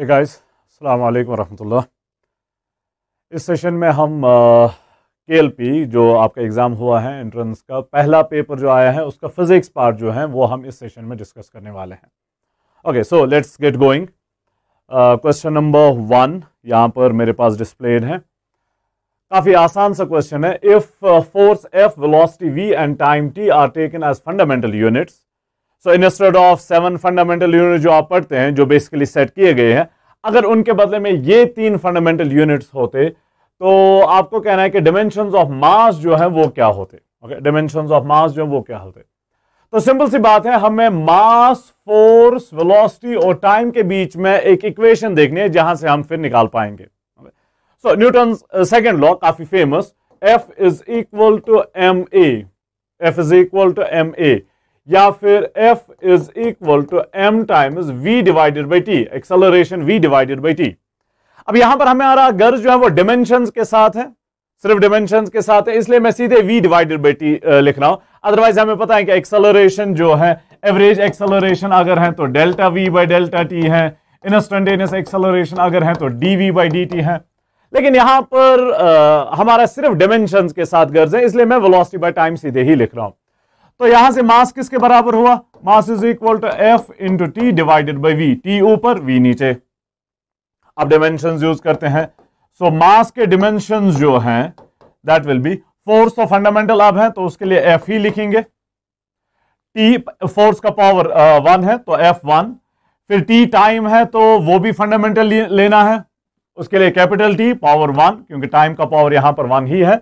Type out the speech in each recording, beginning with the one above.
Hey guys, अस्सलाम वालेकुम रहमतुल्लाह। इस सेशन में हम केएलपी जो आपका एग्ज़ाम हुआ है एंट्रेंस का पहला पेपर जो आया है उसका फिजिक्स पार्ट जो है वो हम इस सेशन में डिस्कस करने वाले हैं। Okay, so let's get going. Question number 1 यहाँ पर मेरे पास डिस्प्लेड है। काफ़ी आसान सा क्वेश्चन है। If force F, velocity V and time T are taken as fundamental units, so instead of 7 fundamental unit जो आप पढ़ते हैं जो बेसिकली सेट किए गए हैं, अगर उनके बदले में ये 3 फंडामेंटल यूनिट्स होते तो आपको कहना है कि डिमेंशंस ऑफ मास जो है वो क्या होते। ओके, डिमेंशंस ऑफ मास जो है वो क्या होते। तो सिंपल सी बात है, हमें मास, फोर्स, वेलोसिटी और टाइम के बीच में एक इक्वेशन देखनी है जहां से हम फिर निकाल पाएंगे। सो न्यूटन सेकंड लॉ काफी famous, F is equal to M A, F is equal to M A, या फिर F is equal to m times v divided by t, acceleration v divided by t। अब यहां पर हमारा गर्ज जो है वो डिमेंशंस के साथ है, सिर्फ डिमेंशंस के साथ है, इसलिए मैं सीधे v डिवाइडेड बाई t लिख रहा हूं। अदरवाइज हमें पता है कि एक्सेलरेशन जो है, एवरेज एक्सेलरेशन अगर है तो delta v by delta t है, इंस्टेंटेनियस एक्सेलरेशन अगर है तो dv बाई dt है। लेकिन यहां पर हमारा सिर्फ डिमेंशंस के साथ गर्ज है, इसलिए मैं वेलोसिटी बाय टाइम सीधे ही लिख रहा हूं। तो यहां से मास किसके बराबर हुआ? Mass is equal to F into T divided by V, T ऊपर वी नीचे। अब डिमेंशंस यूज करते हैं। सो मास के डिमेंशंस जो हैं दैट विल बी, फोर्स तो फंडामेंटल अब है तो उसके लिए एफ ही लिखेंगे। टी फोर्स का पावर 1 है तो F1, फिर टी टाइम है तो वो भी फंडामेंटल लेना है, उसके लिए कैपिटल टी पावर 1, क्योंकि टाइम का पावर यहां पर 1 ही है।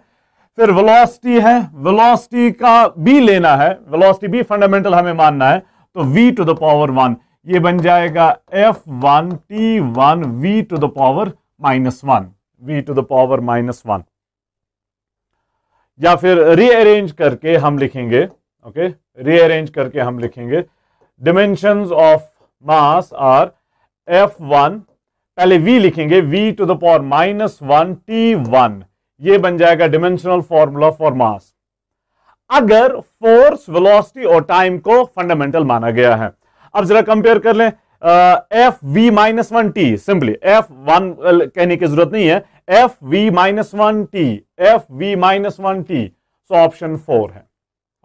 फिर वेलोसिटी है, वेलोसिटी का भी लेना है, वेलोसिटी भी फंडामेंटल हमें मानना है, तो v टू द पावर 1, ये बन जाएगा F1 T1 v to the power -1, v to the power -1। या फिर रीअरेंज करके हम लिखेंगे, ओके, रीअरेंज करके हम लिखेंगे dimensions of mass are F1, पहले v लिखेंगे v to the power -1 T1, ये बन जाएगा डिमेंशनल फॉर्मूला फॉर मास अगर फोर्स, वेलोसिटी और टाइम को फंडामेंटल माना गया है। अब जरा कंपेयर कर लें, F(v-1t), सिंपली F1 कहने की जरूरत नहीं है, F(v-1t), F(v-1t), सो ऑप्शन 4 है।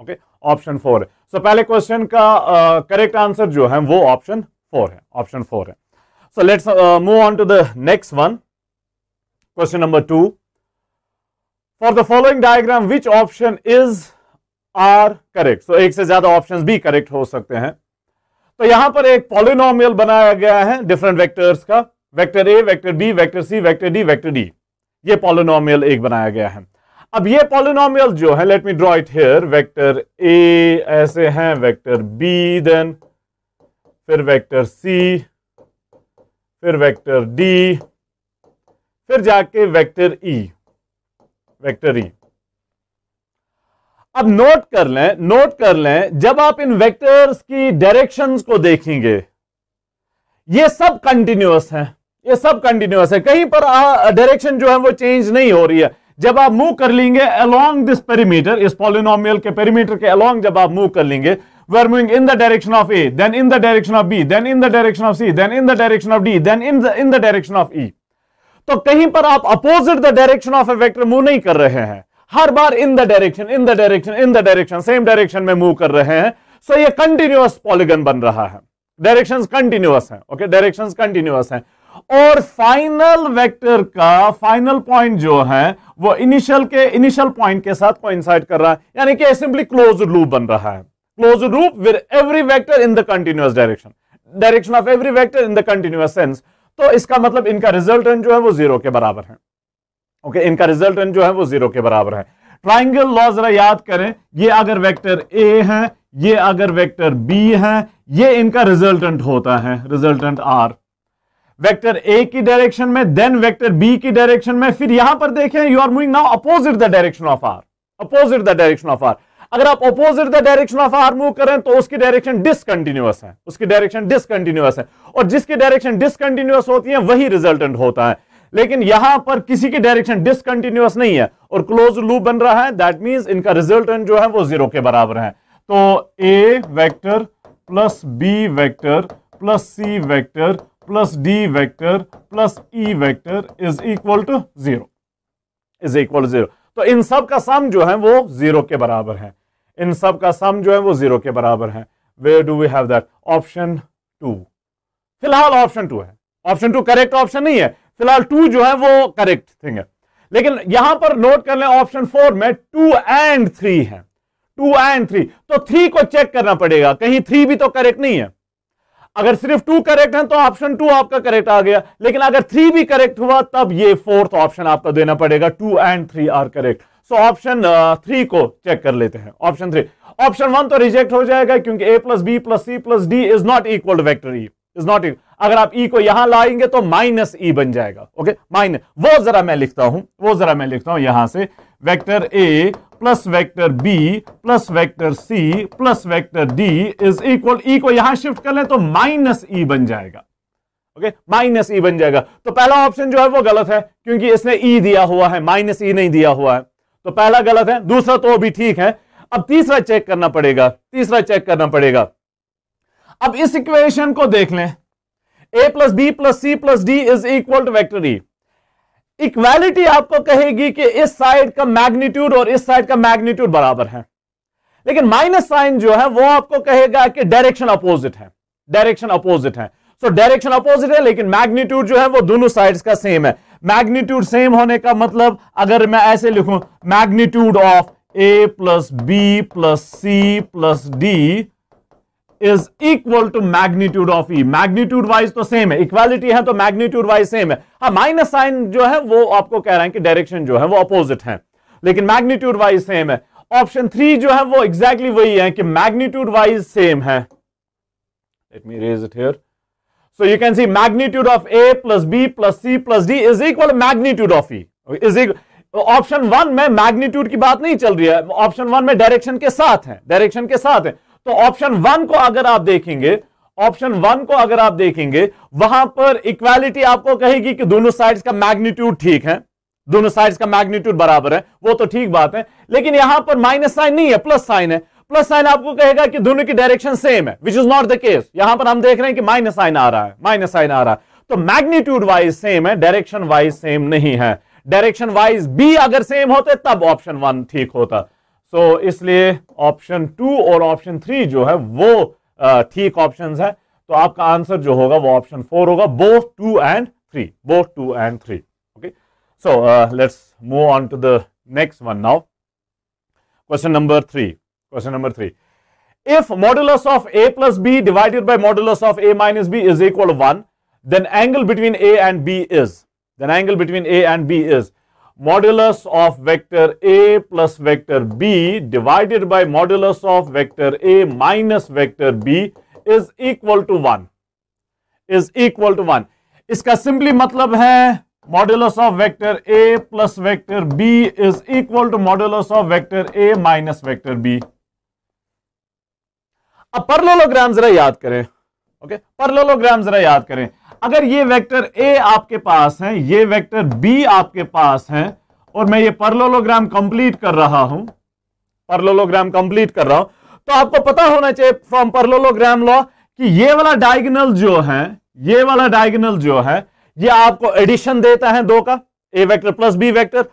ओके, ऑप्शन 4 है। सो पहले क्वेश्चन का करेक्ट आंसर जो है वो ऑप्शन 4 है, ऑप्शन 4 है। So let's move on to the next one, question number 2। For the following diagram, which option is are correct? So एक से ज्यादा ऑप्शंस भी करेक्ट हो सकते हैं। तो यहां पर एक पॉलिनोमियल बनाया गया है डिफरेंट वेक्टर्स का, vector A, vector B, vector C, vector D, vector D, ये पॉलिनोमियल एक बनाया गया है। अब ये पॉलिनोमियल जो है, let me draw it here, vector A ऐसे हैं, वेक्टर बी, देन फिर वेक्टर सी, फिर वेक्टर डी, फिर जाके वेक्टर ई, वेक्टर ई। अब नोट कर लें, जब आप इन वेक्टर्स की डायरेक्शंस को देखेंगे, ये सब कंटिन्यूअस हैं, ये सब कंटिन्यूअस है, कहीं पर डायरेक्शन जो है वो चेंज नहीं हो रही है। जब आप मूव कर लेंगे अलोंग दिस पेरीमीटर, इस पॉलिनोमियल के पेरीमीटर के अलोंग जब आप मूव कर लेंगे, we are moving in the direction of A, then in the direction of B, then in the direction of C, then in the direction of D, then in the direction of E. तो कहीं पर आप opposite the direction of a vector move नहीं कर रहे हैं, हर बार in the direction, in the direction, in the direction, same direction में मूव कर रहे हैं। सो ये कंटिन्यूअस पॉलीगन बन रहा है, डायरेक्शंस कंटिन्यूअस हैं। ओके, डायरेक्शंस कंटिन्यूअस हैं और फाइनल वेक्टर का फाइनल पॉइंट जो है वो इनिशियल पॉइंट के साथ कोइंसाइड कर रहा है, यानी कि सिंपली क्लोज्ड लूप बन रहा है, closed loop with every vector in the continuous direction, direction of every vector in the continuous sense. तो इसका मतलब इनका रिजल्टेंट जो है वो 0 के बराबर है। ओके, इनका रिजल्टेंट जो है वो 0 के बराबर है। ट्राइंगल लॉ जरा याद करें, ये अगर वेक्टर ए है, ये अगर वेक्टर बी है, ये इनका रिजल्टेंट होता है, रिजल्टेंट आर, वेक्टर ए की डायरेक्शन में, देन वेक्टर बी की डायरेक्शन में। फिर यहां पर देखें, you are moving now opposite the direction of R, opposite the direction of R. अगर आप opposite the direction of R move करें तो उसकी डायरेक्शन डिसकंटिन्यूअस है, उसकी डायरेक्शन डिसकंटिन्यूअस है, और जिसकी डायरेक्शन डिसकंटिन्यूअस होती है वही रिजल्टेंट होता है। लेकिन यहां पर किसी की डायरेक्शन डिसकंटिन्यूअस नहीं है और क्लोज लूप बन रहा है, दैट मींस इनका रिजल्टेंट जो है वो 0 के बराबर है। तो A vector plus B vector plus C vector plus D vector plus E vector is equal to 0, is equal to 0। तो इन सब का सम जो है वो 0 के बराबर है, इन सब का सम जो है वो 0 के बराबर है। Where do we have that? Option 2। फिलहाल ऑप्शन 2 है, ऑप्शन 2 करेक्ट ऑप्शन नहीं है, फिलहाल 2 जो है वो करेक्ट थिंग है। लेकिन यहां पर नोट कर लें ऑप्शन 4 में 2 एंड 3 है, 2 एंड 3, तो 3 को चेक करना पड़ेगा, कहीं 3 भी तो करेक्ट नहीं है। अगर सिर्फ 2 करेक्ट है तो ऑप्शन 2 आपका करेक्ट आ गया, लेकिन अगर 3 भी करेक्ट हुआ तब ये 4th ऑप्शन आपका देना पड़ेगा, 2 and 3 are correct. So option 3 को चेक कर लेते हैं, ऑप्शन 3। ऑप्शन 1 तो रिजेक्ट हो जाएगा क्योंकि a plus B plus C plus D is not equal to vector E, is not equal. अगर आप ई को यहां लाएंगे तो माइनस ई बन जाएगा, ओके माइनस। वो जरा मैं लिखता हूं यहां से, vector A plus vector B plus vector C plus vector D is equal, E को यहां शिफ्ट कर लें तो माइनस ई बन जाएगा, ओके माइनस ई बन जाएगा। तो पहला ऑप्शन जो है वो गलत है क्योंकि इसने ई दिया हुआ है, माइनस ई नहीं दिया हुआ है, तो पहला गलत है। दूसरा तो भी ठीक है। अब तीसरा चेक करना पड़ेगा, तीसरा चेक करना पड़ेगा। अब इस इक्वेशन को देख लें, a plus B plus C plus D is equal to vector E. Equality आपको कहेगी कि इस साइड का मैग्नीट्यूड और इस साइड का मैग्नीट्यूड बराबर है, लेकिन माइनस साइन जो है वो आपको कहेगा कि डायरेक्शन अपोजिट है, डायरेक्शन अपोजिट है। सो डायरेक्शन अपोजिट है लेकिन मैग्नीट्यूड जो है वो दोनों साइड्स का सेम है। मैग्नीट्यूड सेम होने का मतलब अगर मैं ऐसे लिखूं, magnitude of a plus B plus C plus D is equal to magnitude of E. Magnitude wise तो सेम है, इक्वालिटी है तो मैग्नीट्यूड वाइज सेम है। हाँ माइनस साइन जो है वो आपको कह रहे हैं कि डायरेक्शन जो है वो अपोजिट है, लेकिन मैग्नीट्यूड वाइज सेम है। ऑप्शन 3 जो है वो एग्जैक्टली वही है कि मैग्नीट्यूड वाइज सेम है। Let me raise it here, so you can see magnitude of a plus b plus c plus d is equal magnitude of e is equal. Option 1 में magnitude की बात नहीं चल रही है, ऑप्शन 1 में direction के साथ है, डायरेक्शन के साथ है। तो ऑप्शन 1 को अगर आप देखेंगे, ऑप्शन 1 को अगर आप देखेंगे वहां पर इक्वालिटी आपको कहेगी कि दोनों साइड्स का मैग्नीट्यूड ठीक है, दोनों साइड्स का मैग्नीट्यूड बराबर है, वो तो ठीक बात है। लेकिन यहां पर माइनस साइन नहीं है, प्लस साइन है। प्लस साइन आपको कहेगा कि दोनों की डायरेक्शन सेम है, which is not the case. यहां पर हम देख रहे हैं कि माइनस साइन आ रहा है, माइनस साइन आ रहा है। तो मैग्नीट्यूड वाइज सेम है, डायरेक्शन वाइज सेम नहीं है। डायरेक्शन वाइज भी अगर सेम होते तब ऑप्शन 1 ठीक होता। सो इसलिए ऑप्शन 2 और ऑप्शन 3 जो है वो ठीक ऑप्शंस है। तो आपका आंसर जो होगा वो ऑप्शन 4 होगा, both 2 and 3, both 2 and 3। Okay, so let's move on to the next one now. Question number 3, question number 3, if modulus of a plus b divided by modulus of a minus b is equal to 1, then angle between a and b is, then angle between a and b is modulus of vector a plus vector b divided by modulus of vector a minus vector b is equal to 1, is equal to 1। इसका simply मतलब है modulus of vector a plus vector b is equal to modulus of vector a minus vector b। अब parallelogram जरा याद करें, okay parallelogram जरा याद करें। अगर ये वेक्टर ए आपके पास है, ये वेक्टर बी आपके पास है, और मैं ये पैरेललोग्राम कंप्लीट कर रहा हूं, पैरेललोग्राम कंप्लीट कर रहा हूं, तो आपको पता होना चाहिए फ्रॉम पैरेललोग्राम लॉ कि ये वाला डायगोनल जो है, ये वाला डायगोनल जो है ये आपको एडिशन देता है दो का, ए वेक्टर प्लस बी वेक्टर,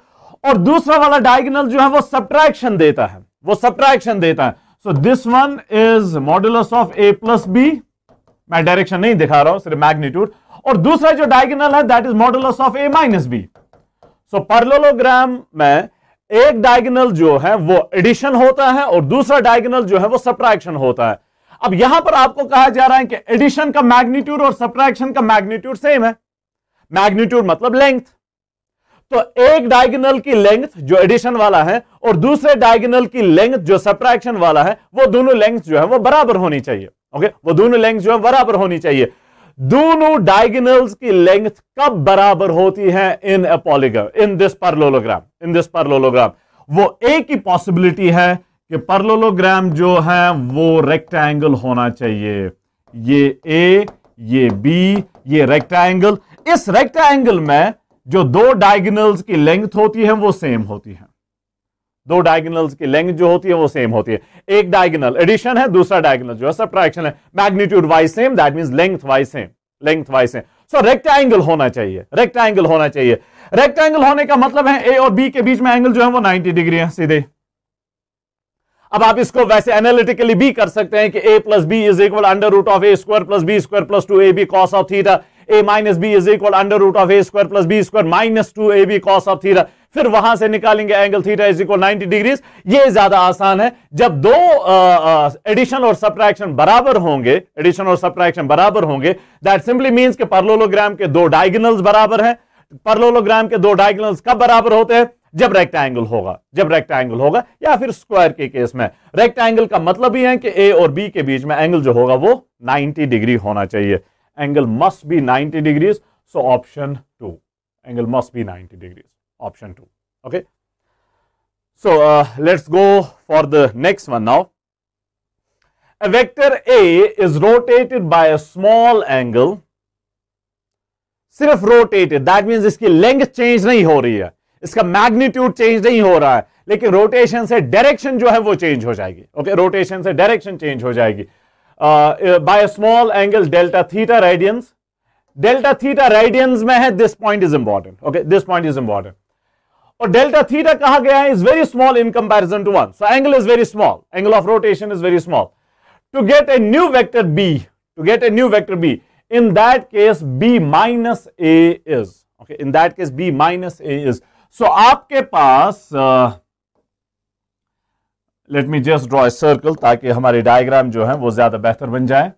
और दूसरा वाला डायगोनल जो है वो सब्ट्रैक्शन देता है, वो सब्ट्रैक्शन देता है। So this one is modulus of A plus B, मैं डायरेक्शन नहीं दिखा रहा हूं सिर्फ मैग्नीट्यूड, और दूसरा जो डायगोनल है that is modulus of A minus B. So parallelogram में एक डायगोनल जो है वो एडिशन होता है और दूसरा डायगोनल जो है वो सब्ट्रैक्शन होता है। अब यहां पर आपको कहा जा रहा है कि एडिशन का मैग्नीट्यूड और सब्ट्रैक्शन का मैग्नीट्यूड सेम है, मैग्नीट्यूड मतलब लेंथ। तो एक डायगोनल की लेंथ जो एडिशन वाला है और दूसरे डायगोनल की लेंथ जो सब्ट्रैक्शन वाला है, वो दोनों लेंथ जो है वो बराबर होनी चाहिए। ओके, वो दोनों लेंथ जो है बराबर होनी चाहिए। दोनों डायगोनल्स की लेंथ कब बराबर होती है in a polygon, in this parallelogram, in this parallelogram? वो एक ही पॉसिबिलिटी है कि पैरेललोग्राम जो है वो रेक्टेंगल होना चाहिए। ये ए, ये बी, ये रेक्टेंगल। इस रेक्टेंगल में जो दो डायगोनल्स की लेंथ होती है वो सेम होती है, दो डायगोनल्स की लेंथ जो होती है वो सेम होती है। एक डायगोनल एडिशन है, दूसरा डायगोनल जो है सब्ट्रैक्शन है। Magnitude wise same, that means length wise same. Length wise है। सो रेक्टेंगल होना चाहिए, रेक्टेंगल होना चाहिए। रेक्टेंगल होने का मतलब है ए और बी के बीच में एंगल जो है वो 90 डिग्री है सीधे। अब आप इसको वैसे एनालिटिकली भी कर सकते हैं कि A plus B is equal under root of A square plus B square plus 2ab cos of theta, A minus B is equal under root of A square plus B square minus 2ab cos of theta. फिर वहां से निकालेंगे angle theta is equal 90 degrees. ये ज्यादा आसान है। जब दो एडिशन और सब्ट्रैक्शन बराबर होंगे, एडिशन और सब्ट्रैक्शन बराबर होंगे, दैट सिंपली मींस कि पैरेललोग्राम के दो डायगोनल्स बराबर हैं। पैरेललोग्राम के दो डायगोनल्स कब बराबर होते हैं? जब रेक्टेंगल होगा, जब रेक्टेंगल होगा, या फिर स्क्वायर के केस में। रेक्टेंगल का मतलब ही है कि ए और बी के बीच में एंगल जो होगा वो 90 डिग्री होना चाहिए। Angle must be 90 degrees. So option 2, angle must be 90 degrees, option 2. Okay, so let's go for the next one now. A vector A is rotated by a small angle. सिर्फ rotated, that means इसकी length change नहीं हो रही है, इसका magnitude change नहीं हो रहा है, लेकिन rotation से direction जो है वो change हो जाएगी। Okay, rotation से direction change हो जाएगी by a small angle delta theta radians. Delta theta radians में है, this point is important. Okay, this point is important. और डेल्टा थीटा कहा गया है is very small in comparison to 1, so angle is very small, angle of rotation is very small. To get a new vector B, to get a new vector B, in that case B minus A is, okay, in that case B minus A is. So आपके पास let me just draw a circle ताकि हमारे diagram जो है वो ज्यादा बेहतर बन जाए।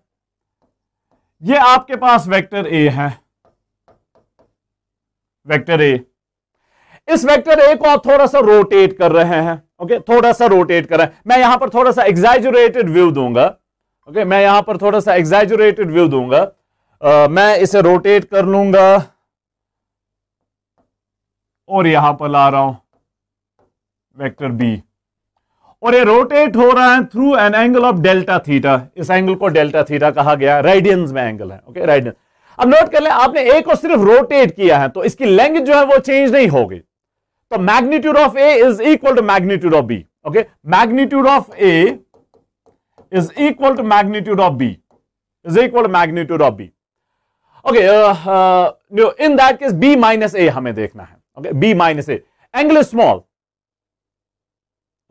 ये आपके पास वेक्टर ए है, वेक्टर ए। इस वेक्टर ए को आप थोड़ा सा रोटेट कर रहे हैं, ओके, थोड़ा सा रोटेट कर रहे हैं। मैं यहां पर थोड़ा सा एग्जैजुरेटेड व्यू दूंगा, ओके, मैं यहां पर थोड़ा सा एग्जैजुरेटेड व्यू दूंगा। मैं इसे रोटेट कर लूंगा और यहां पर ला रहा हूं वेक्टर बी, और ये रोटेट हो रहा है through an angle of delta theta. इस एंगल को डेल्टा थीटा कहा गया, रेडियंस में एंगल है, ओके, रेडियन। अब नोट कर लें, आपने ए को सिर्फ रोटेट किया है तो इसकी लेंथ जो है वो चेंज नहीं होगी। तो magnitude of A is equal to magnitude of B, okay, magnitude of A is equal to magnitude of B, is equal to magnitude of B, okay. In that case B minus A हमें देखना है, okay, B minus A. Angle is small,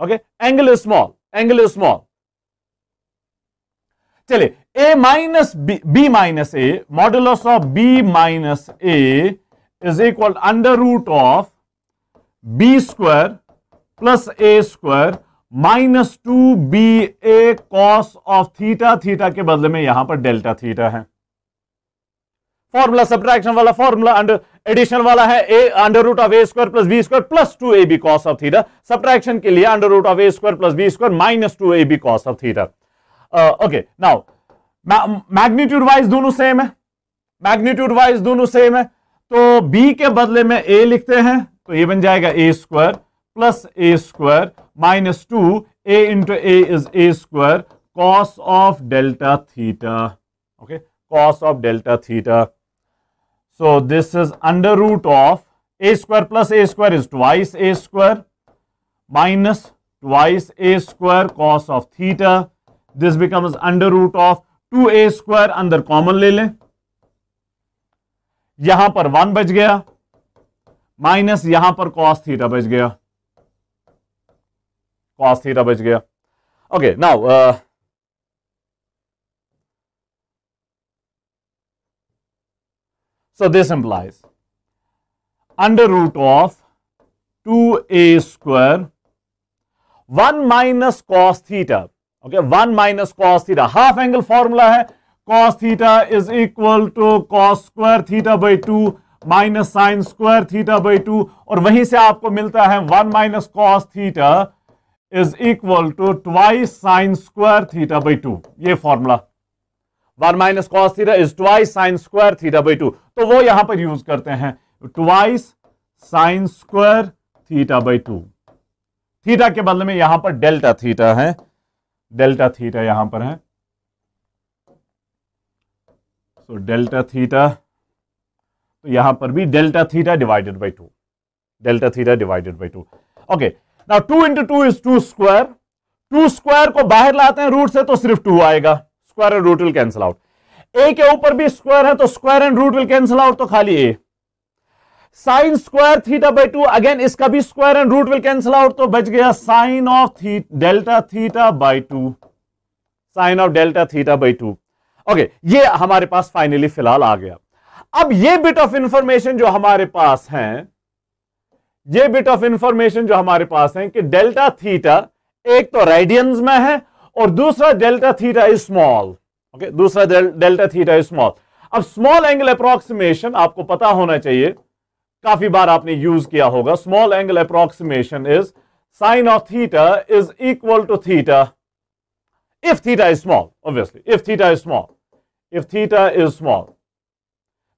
okay, angle is small, angle is small. चलिए, A minus B minus A, modulus of B minus A is equal under root of B square plus A square minus 2ba cos of theta. Theta के बदले में यहां पर delta theta है। Formula subtraction वाला formula, under addition वाला है A under root of A square plus B square plus 2ab cos of theta. Subtraction के लिए under root of A square plus B square minus 2ab cos of theta. Okay, now magnitude wise दोनों same है, magnitude wise दोनों same है, तो B के बदले में ए लिखते हैं तो ये बन जाएगा A square plus A square minus 2 A into A is A square cos of delta theta, okay, cos of delta theta. So this is under root of A square plus A square is twice A square minus twice A square cos of theta. This becomes under root of 2a square, अंदर common ले लें, यहां पर 1 बच गया, minus यहां पर cos theta बच गया, cos थीटा बच गया। Okay, now so this implies under root of 2a square 1 minus cos theta, okay, 1 minus cos theta. Half angle formula है, cos theta is equal to cos square theta by 2 minus sine square theta by 2, और वहीं से आपको मिलता है 1 minus cos theta is equal to twice sine square theta by 2। ये formula 1 minus cos theta is twice sine square theta by 2, तो वो यहां पर यूज करते हैं twice sine square theta by 2। Theta के बदले में यहां पर डेल्टा थीटा है, डेल्टा थीटा यहां पर है। सो डेल्टा थीटा, तो यहां पर भी delta theta divided by 2, delta theta divided by 2। Okay, now 2 into 2 is 2 square. 2 square को बाहर लाते हैं रूट से तो सिर्फ 2 आएगा, स्क्वायर और root will cancel out. A के ऊपर भी स्क्वायर है तो square and root will cancel out, तो खाली A. Sine square theta by 2, again इसका भी square and root will cancel out, तो बच गया sine of delta theta by 2, sine of delta theta by 2। Okay, ये हमारे पास फाइनली फिलहाल आ गया। अब ये बिट ऑफ इंफॉर्मेशन जो हमारे पास है, ये बिट ऑफ इंफॉर्मेशन जो हमारे पास है कि डेल्टा थीटा एक तो रेडियंस में है और दूसरा delta theta is small. Okay, दूसरा डेल्टा थीटा इज स्मॉल। अब स्मॉल एंगल अप्रोक्सीमेशन आपको पता होना चाहिए, काफी बार आपने यूज किया होगा। Small angle approximation is sine of theta is equal to theta if theta is small, obviously if theta is small, if theta is small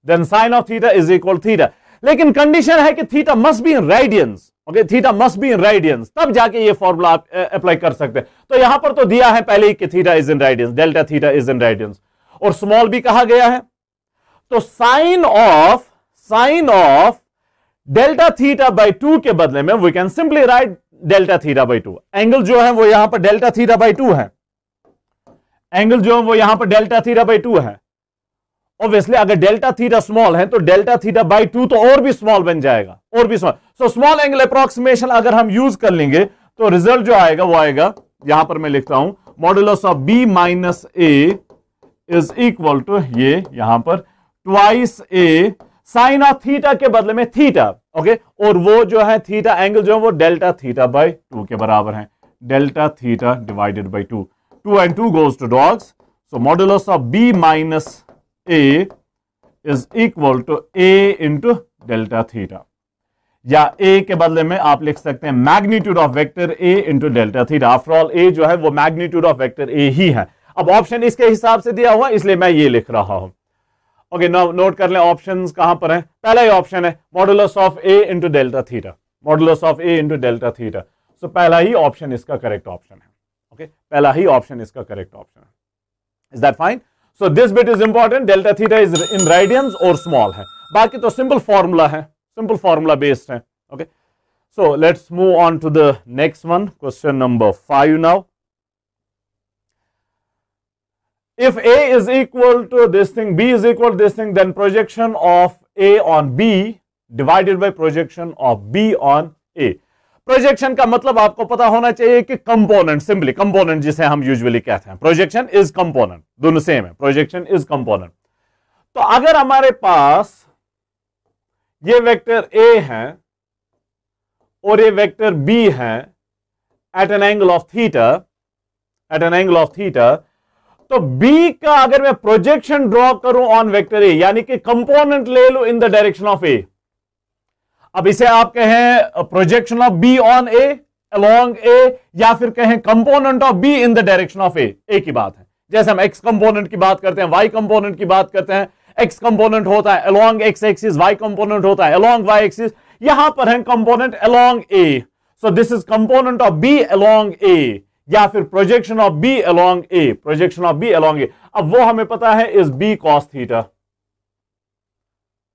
then sin of theta is equal theta, लेकिन condition है कि theta must be in radiance. Okay, theta must be in radiance, तब जाके ये formula आप apply कर सकते हैं। तो यहां पर तो दिया है पहले ही कि theta is in radians, delta theta is in radians, और स्मॉल भी कहा गया है। तो sine of delta theta by 2 के बदले में we can simply write delta theta by 2। Angle जो है वो यहां पर डेल्टा थीटा बाई 2 है, एंगल जो है वो यहां पर डेल्टा थीटा बाई 2 है। ऑब्वियसली अगर डेल्टा थीटा स्मॉल है तो डेल्टा थीटा बाई 2 तो और भी स्मॉल बन जाएगा, और भी small. So small angle approximation अगर हम यूज कर लेंगे तो रिजल्ट जो आएगा वो आएगा, यहां पर मैं लिखता हूं, modulus of B minus A is equal to ये यहां पर twice A sine of theta के बदले में थीटा। ओके, और वो जो है थीटा एंगल जो है वो डेल्टा थीटा बाई 2 के बराबर है, delta theta divided by 2। 2 and 2 goes to dogs. So modulus of b minus a is equal to a into delta theta. या a के बदले में आप लिख सकते हैं magnitude of vector a into delta theta. After all a जो है वो मैग्नीट्यूड ऑफ वेक्टर a ही है। अब ऑप्शन इसके हिसाब से दिया हुआ इसलिए मैं ये लिख रहा हूं। ओके, नोट कर लें ऑप्शंस कहां पर हैं। पहला ही ऑप्शन है modulus of a into delta theta, modulus of a into delta theta। So पहला ही ऑप्शन इसका करेक्ट ऑप्शन है। ओके, पहला ही ऑप्शन इसका करेक्ट ऑप्शन है। Is that fine? So this bit is important, delta theta is in radians और small है, बाकी तो सिंपल फॉर्मूला है, सिंपल फॉर्मूला बेस्ड है। Okay, so let's move on to the next one, question number 5 now. If A is equal to this thing, B is equal to this thing, then projection of A on B divided by projection of B on A. Projection का मतलब आपको पता होना चाहिए कि component, simply component जिसे हम usually कहते हैं, प्रोजेक्शन इज कंपोनेंट, दोनों सेम है, प्रोजेक्शन इज कंपोनेंट। तो अगर हमारे पास ये वेक्टर ए है और ये वेक्टर बी है at an angle of theta, at an angle of theta, तो बी का अगर मैं प्रोजेक्शन ड्रॉ करूं ऑन वेक्टर ए, यानी कि कंपोनेंट ले लो in the direction of A. अब इसे आप कहें projection of B on A along A, या फिर कहें component of B in the direction of A, एक ही बात है। जैसे हम एक्स कंपोनेंट की बात करते हैं, वाई कंपोनेंट की बात करते हैं, एक्स कंपोनेंट होता है along X axis, Y component होता है अलोंग वाई एक्सिस, यहां पर है component along A. So this is component of B along A, या फिर projection of B along A, projection of B along A. अब वो हमें पता है is B cos theta,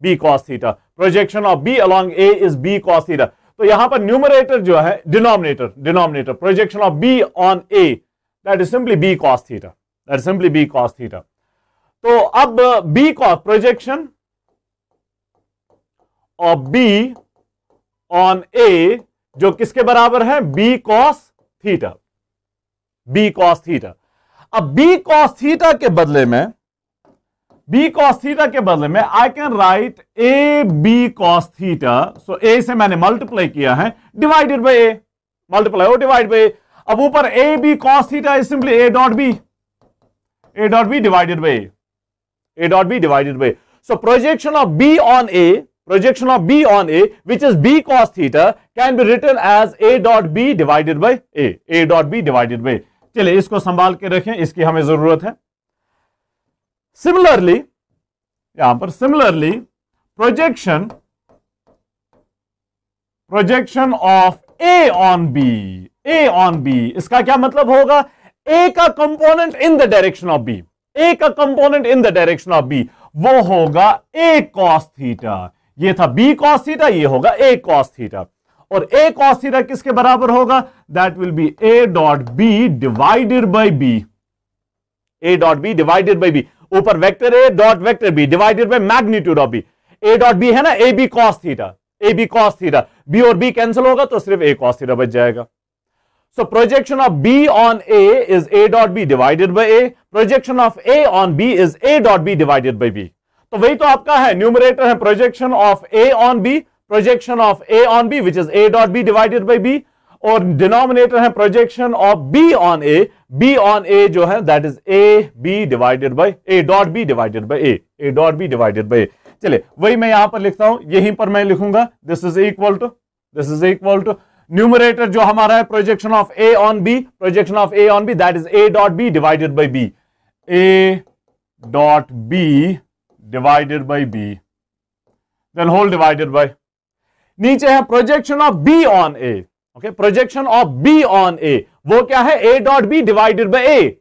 B cos theta, projection of B along A is B cos theta. तो यहां पर न्यूमरेटर जो है, denominator projection of B on a, that is simply b cos theta, that is simply b cos theta. तो अब b cos, projection of B on a जो किसके बराबर है, b cos theta, B cos theta. अब b cos theta के बदले में, बी कॉस थीटा के बदले में I can write a b cos theta. So a से मैंने मल्टीप्लाई किया है, डिवाइडेड बाय ए, मल्टीप्लाई और डिवाइड बाय ए। अब ऊपर a b cos theta is simply a dot b, a dot b divided by a, a dot b divided by a. So projection of B on a, projection of B on a which is B cos theta can be written as a dot b divided by a, a dot b divided by a. चलिए इसको संभाल के रखें, इसकी हमें जरूरत है। Similarly यहां पर similarly projection of a on b, a on b, इसका क्या मतलब होगा, ए का component in the direction of b, a का component in the direction of b, वो होगा ए कॉस थीटा। ये था बी कॉस थीटा, ये होगा ए कॉस थीटा। और ए कॉस थीटा किसके बराबर होगा, that will be a dot b divided by b, a dot b divided by b. ऊपर vector a dot vector b divided by magnitude of b. A dot b है ना, a b cos theta, a b cos theta, b और b cancel होगा तो सिर्फ ए cos theta बच जाएगा। So projection of B on A is A dot B divided by A. Projection of A on B is A dot B divided by B. तो वही तो आपका है, न्यूमरेटर है projection of A on B, projection of A on B which is A dot B divided by B, और denominator है projection of B on A, B on A जो है that is A B divided by A dot B divided by A, A dot B divided by A। चलिए वही मैं यहां पर लिखता हूं, यहीं पर मैं लिखूंगा this is equal to numerator जो हमारा है projection of a on b, projection of a on b that is a dot b divided by b, a dot b divided by b, then whole divided by, नीचे है projection of B on a, okay, projection of B on a वो क्या है, a dot b divided by a,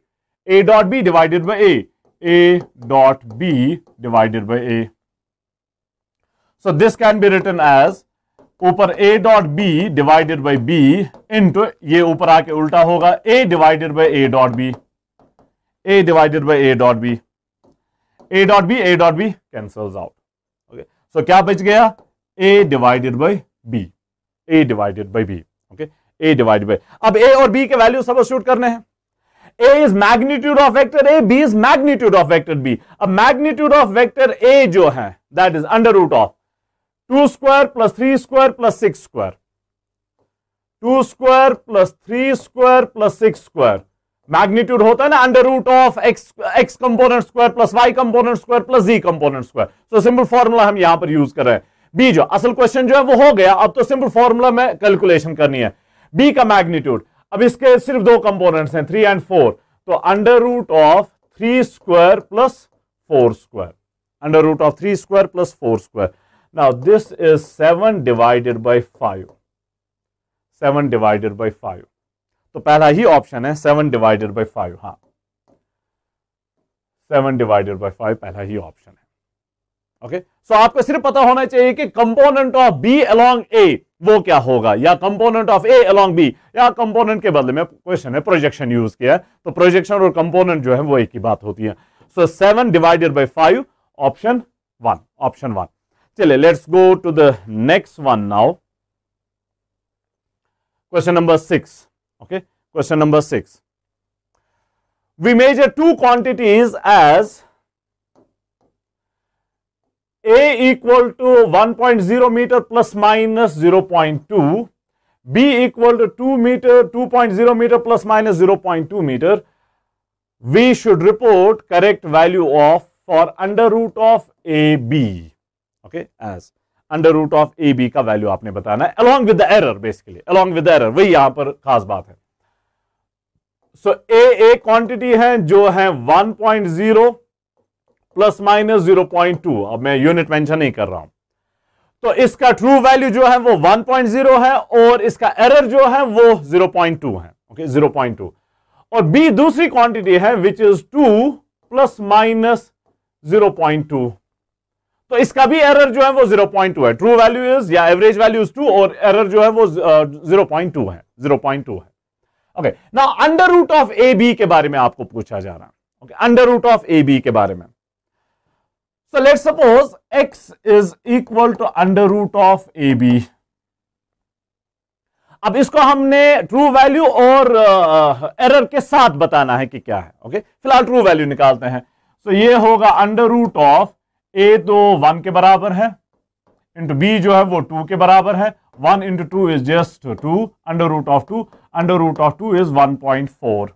a dot b divided by a, a dot b divided by A. So this can be written as ऊपर a dot b divided by b into, ये ऊपर आके उल्टा होगा, a divided by a dot b, a divided by a dot b, a dot b cancels out. Okay, so क्या बच गया, a divided by b, a divided by b, okay, a divided by, अब a और b के value substitute करने हैं। a is magnitude of vector a, b is magnitude of vector b। अब magnitude of vector a जो है that is under root of 2 square plus 3 square plus 6 square, 2 square plus 3 square plus 6 square, magnitude होता है ना under root of X component square plus Y component square plus Z component square. So simple formula हम यहां पर use कर रहे हैं। B जो असल क्वेश्चन जो है वो हो गया, अब तो सिंपल फॉर्मूला में कैलकुलेशन करनी है। बी का मैग्नीट्यूड, अब इसके सिर्फ दो कंपोनेंट्स हैं 3 एंड 4, तो under root of 3 square plus 4 square, under root of 3 square plus 4 square. Now this is 7 divided by 5, 7 divided by 5, तो पहला ही ऑप्शन है 7 divided by 5, हाँ 7 divided by 5 पहला ही ऑप्शन है। ओके, सो आपको सिर्फ पता होना चाहिए कि component of B along A वो क्या होगा, या component of A along B, या कंपोनेंट के बदले में क्वेश्चन है प्रोजेक्शन यूज किया है, तो प्रोजेक्शन और कंपोनेंट जो है वो एक ही बात होती है। So 7 divided by 5 option 1। चलिए let's go to the next one now, question number 6। Okay, question number 6, we measure two quantities as A equal to 1.0 meter plus minus 0.2, B equal to 2.0 meter plus minus 0.2 meter. We should report correct value of for under root of AB. Okay, as under root of A B का value आपने बताना है along with the error, basically along with the error, वही यहां पर खास बात है। सो ए क्वांटिटी है जो है 1.0 प्लस माइनस 0.2, अब मैं यूनिट मेंशन नहीं कर रहा हूं, तो इसका ट्रू वैल्यू जो है वो 1.0 है और इसका एरर जो है वो 0.2 है। ओके, 0.2, और बी दूसरी क्वांटिटी है विच इज 2 प्लस माइनस 0.2, तो इसका भी एरर जो है वो 0.2 है। ट्रू वैल्यू इज या एवरेज वैल्यू इज 2 और एरर जो है वो 0.2 है, 0.2 है। Okay, now under root of A B के बारे में आपको पूछा जा रहा है। Okay, under root of A B के बारे में, so let's suppose x is equal to under root of A B. अब इसको हमने ट्रू वैल्यू और एरर के साथ बताना है कि क्या है। ओके, फिलहाल ट्रू वैल्यू निकालते हैं। सो ये होगा अंडर रूट ऑफ ए तो 1 के बराबर है, इंटू बी जो है वो 2 के बराबर है, 1 into 2 is just 2, under root of 2, under root of 2 is 1.4।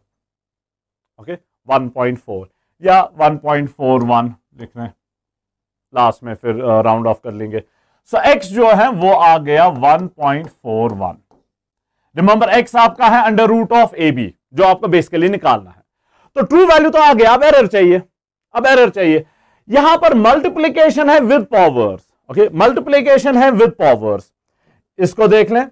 Okay, 1.4 या 1.41 लिख रहे हैं, लास्ट में फिर राउंड ऑफ कर लेंगे। सो x जो है वो आ गया 1.41। रिमेंबर x आपका है under root of A B जो आपको बेसिकली निकालना है। तो ट्रू वैल्यू तो आ गया, अब एरर चाहिए। अब एरर चाहिए, यहां पर मल्टीप्लीकेशन है विद पावर्स। ओके, मल्टीप्लीकेशन है विद पावर्स। इसको देख लें,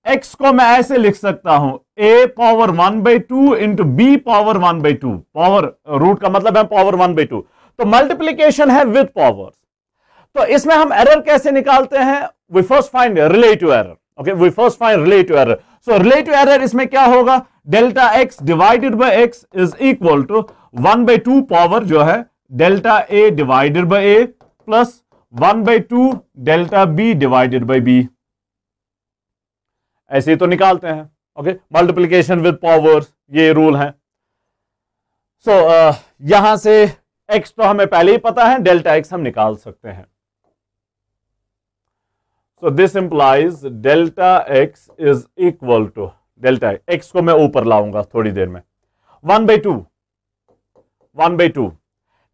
x को मैं ऐसे लिख सकता हूं a power 1/2 into B power 1/2। Power root का मतलब है पावर 1/2, तो मल्टीप्लीकेशन है विद पावर्स। तो इसमें हम एरर कैसे निकालते हैं? We first find relative error. Okay, we first find relative error. So relative error इसमें क्या होगा? Delta x divided by x is equal to 1/2 power जो है delta A divided by A plus 1/2 delta B divided by B. ऐसे ही तो निकालते हैं। ओके, मल्टीप्लीकेशन विद पावर्स, ये रूल है। सो यहां से x तो हमें पहले ही पता है, डेल्टा x हम निकाल सकते हैं। So this implies delta x is equal to delta x को मैं ऊपर लाऊंगा थोड़ी देर में, 1/2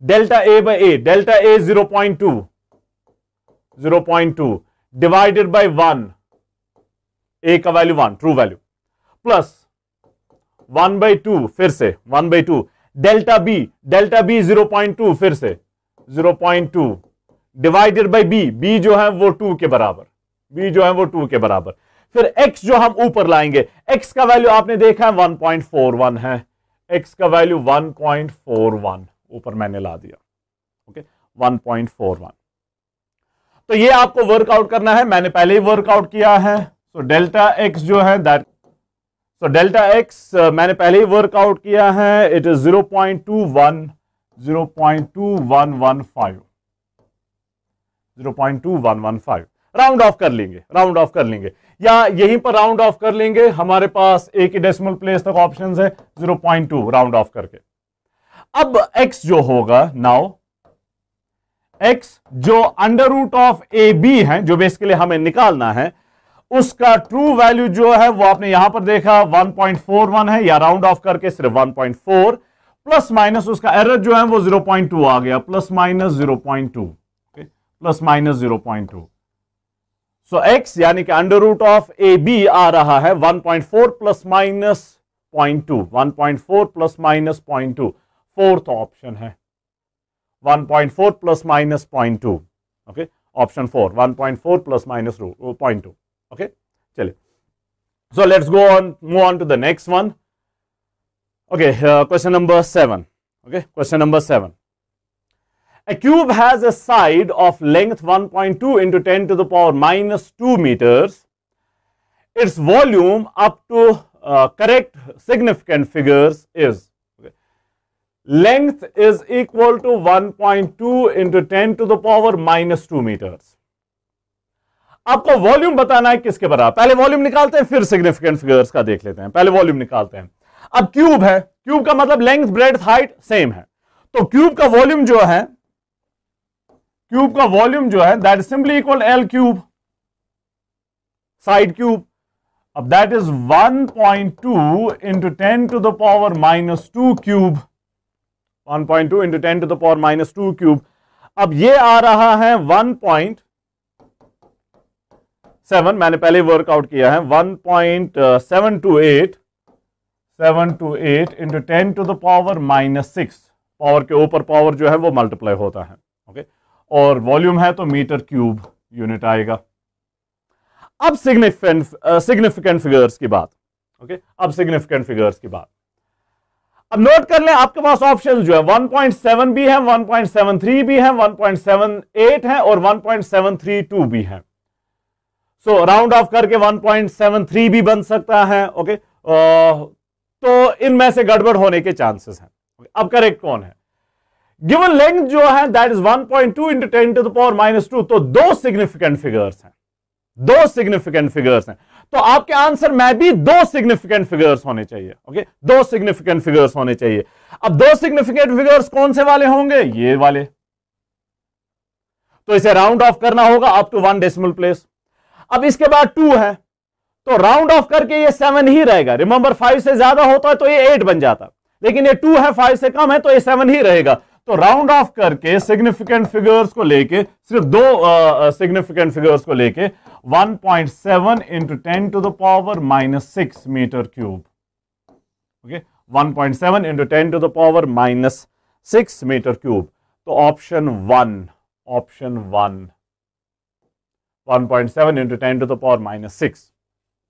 delta a by A, delta a 0.2 divided by 1, a का वैल्यू 1 ट्रू वैल्यू, प्लस 1/2 फिर से 1/2 डेल्टा बी 0.2 फिर से 0.2 डिवाइडेड बाई बी जो है वो 2 के बराबर, फिर x जो हम ऊपर लाएंगे, x का वैल्यू आपने देखा है 1.41 है, x का वैल्यू 1.41 ऊपर मैंने ला दिया। ओके, 1.41। तो ये आपको वर्कआउट करना है, मैंने पहले ही वर्कआउट किया है। सो डेल्टा x जो है दैट, सो डेल्टा x मैंने पहले ही वर्कआउट किया है, इट इज 0.2115 राउंड ऑफ कर लेंगे या यहीं पर राउंड ऑफ कर लेंगे, हमारे पास एक ही डेसिमल प्लेस तक ऑप्शंस है, 0.2 राउंड ऑफ करके। अब x जो होगा, नाउ x जो under root of A B है, जो बेसिकली हमें निकालना है, उसका ट्रू वैल्यू जो है वो आपने यहां पर देखा 1.41 है, या राउंड ऑफ करके सिर्फ 1.4 प्लस माइनस उसका एरर जो है वो 0.2 आ गया, प्लस माइनस 0.2। सो x यानी कि under root of A b आ रहा है 1.4 plus minus 0.2, 1.4 plus minus 0.2, fourth option है 1.4 plus minus 0.2। Okay, option 4 1.4 plus minus 0.2। Okay, चलिए, so let's move on to the next one. Okay, question number 7। Okay, question number 7, a cube has a side of length 1.2 into 10 to the power minus 2 meters. Its volume up to correct significant figures is, okay, length is equal to 1.2 into 10 to the power minus 2 meters. आपको volume बताना है किसके बराबर। पहले volume निकालते हैं, फिर significant figures का देख लेते हैं। पहले वॉल्यूम निकालते हैं। अब क्यूब है, क्यूब का मतलब लेंथ ब्रेड्थ हाइट सेम है, तो क्यूब का वॉल्यूम जो है that is simply equal l cube, side cube. अब that is 1.2 into 10 to the power minus 2 cube, 1.2 into 10 to the power minus 2 cube. अब ये आ रहा है 1.7, मैंने पहले वर्कआउट किया है, 1.728 into 10 to the power minus 6, power के ऊपर पावर जो है वो मल्टीप्लाई होता है। ओके, और वॉल्यूम है तो मीटर क्यूब यूनिट आएगा। अब सिग्निफिकेंट फिगर्स की बात। ओके, अब सिग्निफिकेंट फिगर्स की बात। अब नोट कर लें, आपके पास ऑप्शन जो है 1.7 भी है, 1.73 भी है, 1.78 है और 1.732 भी है। सो राउंड ऑफ करके 1.73 भी बन सकता है। ओके, तो इनमें से गड़बड़ होने के चांसेस हैं। अब करेक्ट कौन है? गिवन लेंथ जो है that is 1.2 into 10 to the power minus 2, तो दो सिग्निफिकेंट फिगर्स हैं, तो आपके आंसर में भी दो सिग्निफिकेंट फिगर्स होने चाहिए। ओके, दो सिग्निफिकेंट फिगर्स होने चाहिए। अब दो सिग्निफिकेंट फिगर्स कौन से वाले होंगे? ये वाले। तो इसे राउंड ऑफ करना होगा अप टू 1 डेसिमल प्लेस। अब इसके बाद 2 है, तो राउंड ऑफ करके ये 7 ही रहेगा। रिमेंबर 5 से ज्यादा होता है तो ये 8 बन जाता, लेकिन ये 2 है, 5 से कम है तो ये 7 ही रहेगा। तो राउंड ऑफ करके सिग्निफिकेंट फिगर्स को लेके, सिर्फ दो सिग्निफिकेंट फिगर्स को लेके 1.7 into 10 to the power minus 6 meter cube. Okay, 1.7 into 10 to the power minus 6 meter cube. तो option 1.7 into 10 to the power minus 6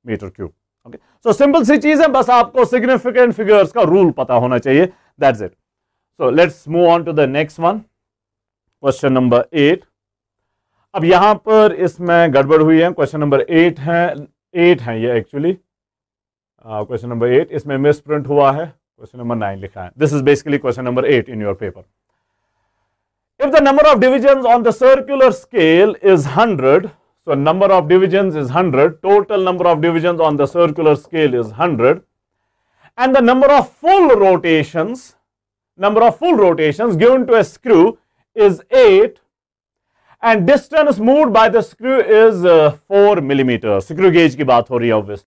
meter cube. Okay, so simple सी चीज है, बस आपको सिग्निफिकेंट फिगर्स का रूल पता होना चाहिए, that's it. So let's move on to the next one, question number 8। अब यहां पर इसमें गड़बड़ हुई है, क्वेश्चन नंबर 8 है ये एक्चुअली क्वेश्चन नंबर 8, इसमें मिस प्रिंट हुआ है। क्वेश्चन नंबर 9 लिखा है. This is basically question number 8 in your paper. If the number of divisions on the circular scale is 100, so number of divisions is 100, total number of divisions on the circular scale is 100, and the number of full rotations given to a screw is 8, and distance moved by the screw is 4 millimeters. Screw gauge की बात हो रही है obviously.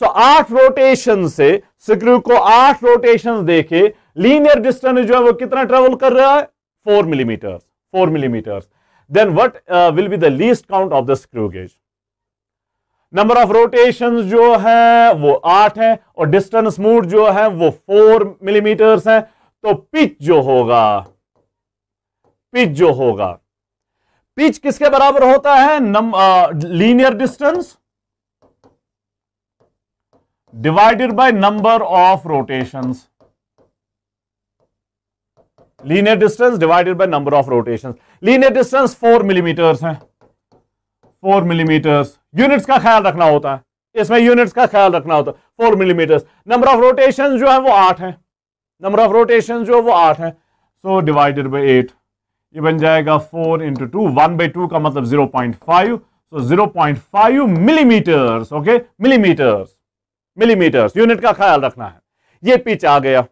So 8 rotation से screw को 8 rotation देके linear distance जो है वो कितना ट्रेवल कर रहा है? 4 millimeters. Then what will be the least count of the screw gauge? Number of rotation जो है वो 8 है और डिस्टेंस मूव जो है वो 4 मिलीमीटर्स है. तो पिच किसके बराबर होता है? Linear distance divided by number of rotations. Linear distance divided by number of rotations. Linear distance 4 millimetres है. 4 मिलीमीटर्स. यूनिट्स का ख्याल रखना होता है, इसमें यूनिट्स का ख्याल रखना होता है. 4 मिलीमीटर्स. नंबर ऑफ रोटेशन जो है वो 8 है. नंबर ऑफ रोटेशन जो है वो 8 है. सो डिवाइडेड बाय 8, ये बन जाएगा 4 इंटू 2. 1/2 का मतलब 0.5. सो 0.5 मिलीमीटर्स. Okay, millimetres. यूनिट का ख्याल रखना है. ये पिच आ गया.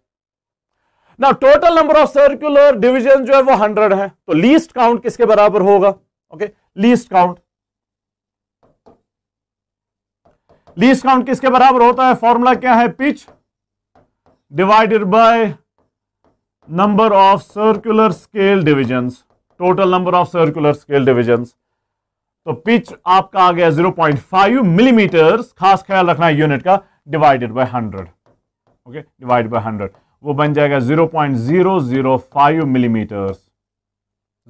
ना total number of circular division जो है वो 100 है. तो लीस्ट काउंट किसके बराबर होगा? ओके, लीस्ट काउंट किसके बराबर होता है? फॉर्मूला क्या है? Pitch divided by number of circular scale divisions. Total number of circular scale divisions. तो पिच आपका आ गया 0.5 मिलीमीटर्स. खास ख्याल रखना है यूनिट का. Divided by 100. Okay, divided by 100 वो बन जाएगा 0.005 मिलीमीटर्स.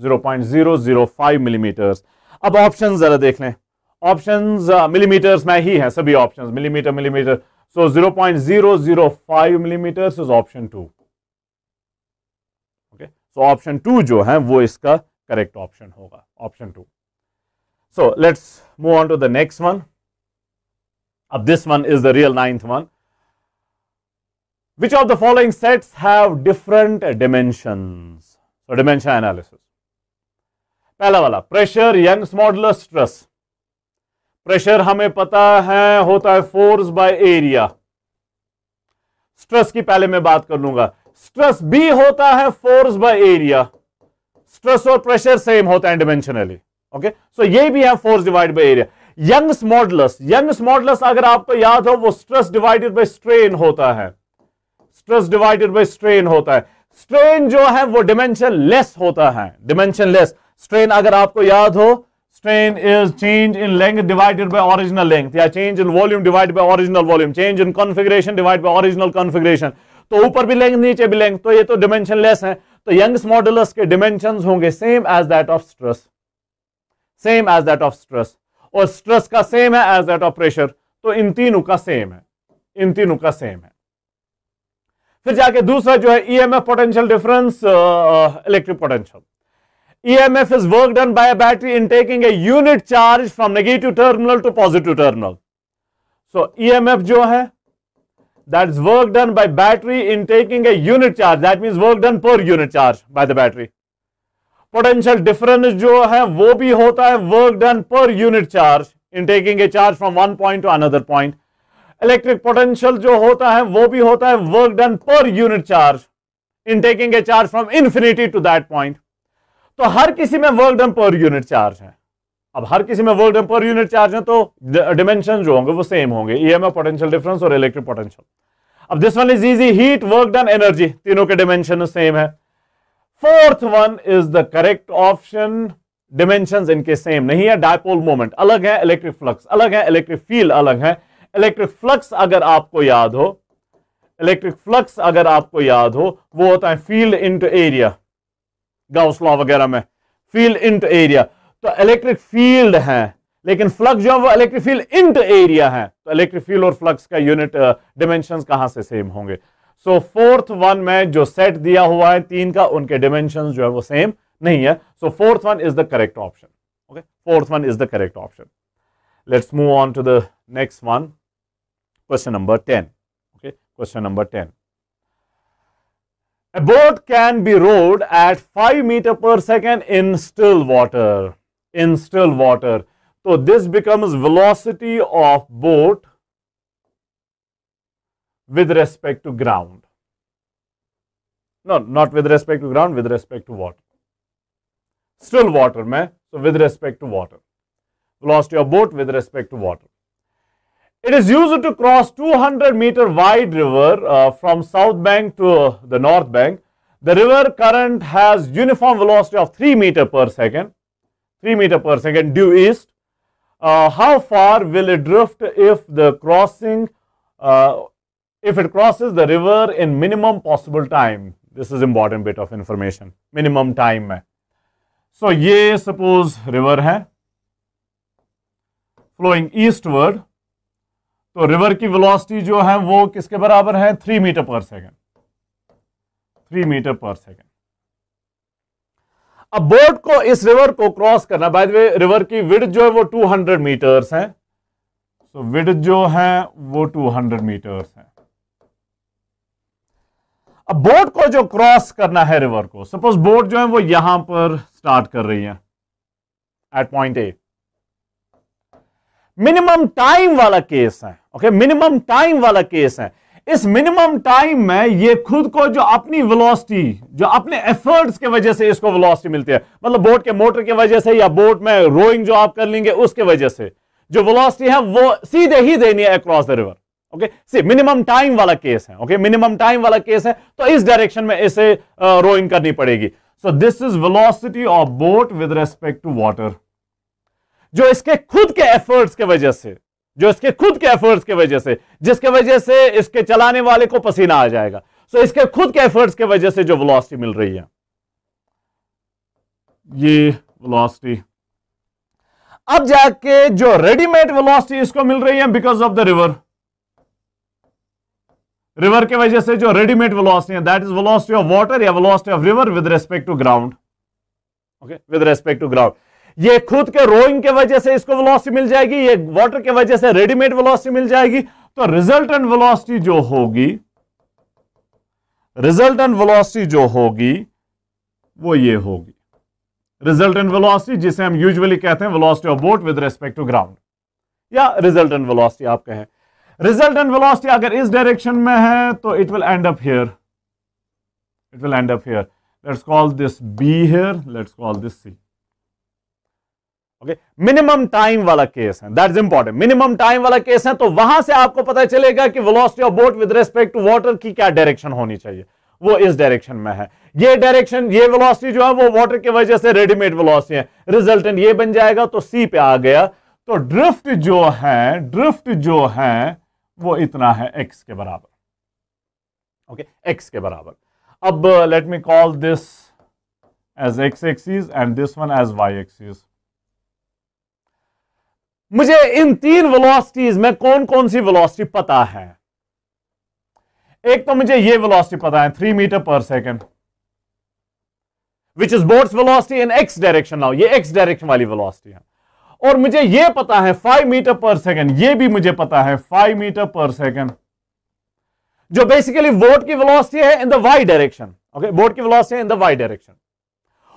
0.005 मिलीमीटर्स. अब ऑप्शन जरा देख लें. ऑप्शंस मिलीमीटर्स में ही है सभी options. Millimeter. So 0.005 millimeters is option 2. Okay, so option 2 जो है वो इसका करेक्ट ऑप्शन होगा. Option 2. So let's move on to the next one. अब this one is the real 9th one. Which of the following sets have different dimensions? So dimension analysis. पहला वाला pressure, Young's modulus, stress. Pressure हमें पता है होता है force by area. Stress की पहले मैं बात कर लूंगा. स्ट्रेस भी होता है फोर्स बाय एरिया. स्ट्रेस और प्रेशर सेम होता है डिमेंशनली. ओके, सो ये भी है force divide by area. Young's modulus अगर आपको याद हो वो स्ट्रेस डिवाइडेड बाय स्ट्रेन होता है. स्ट्रेस डिवाइडेड बाय स्ट्रेन होता है. स्ट्रेन जो है वो डिमेंशन लेस होता है. Dimension less. स्ट्रेन अगर आपको याद हो, strain is change in length divided by original length, या change in volume divided by original volume, change in configuration divided by original configuration. तो ऊपर भी लेंथ नीचे भी लेंथ, तो ये तो डिमेंशन लेस है. तो यंग्स मॉडुलस के डिमेंशंस होंगे same as that of stress. और स्ट्रेस का सेम है एज दैट ऑफ प्रेशर. तो इन तीनों का सेम है. फिर जाके दूसरा जो है EMF potential difference, electric potential. EMF is work done by a battery in taking a unit charge from negative terminal to positive terminal. So EMF जो है that is work done by battery in taking a unit charge. That means work done per unit charge by the battery. Potential difference जो है वो भी होता है work done per unit charge in taking a charge from one point to another point. Electric potential जो होता है वो भी होता है work done per unit charge in taking a charge from infinity to that point. तो हर किसी में work done per unit charge है. अब हर किसी में work done per unit charge है तो डिमेंशन जो होंगे वो सेम होंगे. ईएमएफ, पोटेंशियल डिफरेंस और इलेक्ट्रिक पोटेंशियल. अब this one is easy. Heat, work done, energy, तीनों के डिमेंशन सेम है. Fourth one is the correct option. Dimensions इनके सेम नहीं है. डायपोल मोमेंट अलग है, इलेक्ट्रिक फ्लक्स अलग है, इलेक्ट्रिक फील्ड अलग है. इलेक्ट्रिक फ्लक्स अगर आपको याद हो वो होता है field into area. Gauss law वगैरह में फील्ड इनटू एरिया. तो इलेक्ट्रिक फील्ड है लेकिन फ्लक्स जो है वो इलेक्ट्रिक फील्ड इनटू एरिया है. तो इलेक्ट्रिक फील्ड और फ्लक्स का यूनिट डिमेंशंस कहां से सेम होंगे? सो फोर्थ वन में जो सेट दिया हुआ है 3 का, उनके डिमेंशंस जो है वो सेम नहीं है. So fourth one is the correct option. Okay, fourth one is the correct option. Let's move on to the next one. Question number 10. Okay, question number 10. A boat can be rowed at 5 meter per second in still water. In still water. So this becomes velocity of boat with respect to ground. No, not with respect to ground, with respect to water. Still water mein, so with respect to water. Velocity of boat with respect to water. It is used to cross 200-meter wide river from south bank to the north bank. The river current has uniform velocity of 3 meter per second. 3 meter per second due east. How far will it drift if the crossing, if it crosses the river in minimum possible time? This is important bit of information. Minimum time में. So ये suppose river है, flowing eastward. तो river की velocity जो है वो किसके बराबर है? 3 metre per second. 3 metre per second. अब बोट को इस रिवर को क्रॉस करना, बाय द वे रिवर की विड्थ जो है वो 200 मीटर्स है. सो विड्थ जो है वो 200 मीटर्स है. अब बोट को जो क्रॉस करना है रिवर को, सपोज बोट जो है वो यहां पर स्टार्ट कर रही है at point A. Minimum time वाला केस है. ओके, मिनिमम टाइम वाला केस है. इस मिनिमम टाइम में ये खुद को जो अपनी वेलोसिटी, जो अपने एफर्ट्स के वजह से इसको वेलोसिटी मिलती है, मतलब बोट के मोटर के वजह से या बोट में रोइंग जो आप कर लेंगे उसके वजह से जो वेलोसिटी है वो सीधे ही देनी है across the river. Okay, see minimum time वाला केस है. ओके, मिनिमम टाइम वाला केस है तो इस डायरेक्शन में इसे रोइंग करनी पड़ेगी. So this is velocity of boat with respect to water. जो इसके खुद के एफर्ट्स के वजह से, जो इसके खुद के एफर्ट्स के वजह से, जिसके वजह से इसके चलाने वाले को पसीना आ जाएगा. सो इसके खुद के एफर्ट्स के वजह से जो वेलोसिटी मिल रही है, ये वेलोसिटी. अब जाके जो रेडीमेड वेलोसिटी इसको मिल रही है because of the river. River के वजह से जो रेडीमेड वेलोसिटी है that is velocity of water या velocity of river with respect to ground. Okay, with respect to ground. ये खुद के रोइंग के वजह से इसको वेलोसिटी मिल जाएगी, ये वाटर के वजह से रेडीमेड वेलोसिटी मिल जाएगी. तो रिजल्टेंट वेलोसिटी जो होगी, रिजल्टेंट वेलोसिटी जो होगी वो ये होगी. रिजल्टेंट वेलोसिटी जिसे हम यूजुअली कहते हैं velocity of boat with respect to ground या रिजल्टेंट वेलोसिटी आप कहें. रिजल्टेंट वेलोसिटी अगर इस डायरेक्शन में है तो it will end up here. It will end up here. Let's call this B here, let's call this C. Okay, minimum time वाला case है, दैट्स इंपॉर्टेंट. मिनिमम टाइम वाला केस है तो वहां से आपको पता चलेगा कि velocity of boat with respect to water की क्या डायरेक्शन होनी चाहिए. वो इस डायरेक्शन में है. ये डायरेक्शन, ये वेलोसिटी जो है वो वाटर की वजह से रेडीमेड वेलोसिटी है. रिजल्टेंट ये बन जाएगा. तो सी पे आ गया. तो ड्रिफ्ट जो है, ड्रिफ्ट जो है वो इतना है एक्स के बराबर. ओके, एक्स के बराबर. अब let me call this as X axis and this one as Y axis. मुझे इन तीन वेलोसिटीज में कौन कौन सी वेलोसिटी पता है? एक तो मुझे ये वेलोसिटी पता है 3 metre per second which is boats velocity in x direction. Now ये एक्स डायरेक्शन वाली वेलोसिटी है. और मुझे ये पता है 5 मीटर पर सेकेंड, ये भी मुझे पता है 5 मीटर पर सेकेंड, जो बेसिकली बोट की वेलोसिटी है in the Y direction. Okay, boat की वेलोसिटी है इन द वाई डायरेक्शन.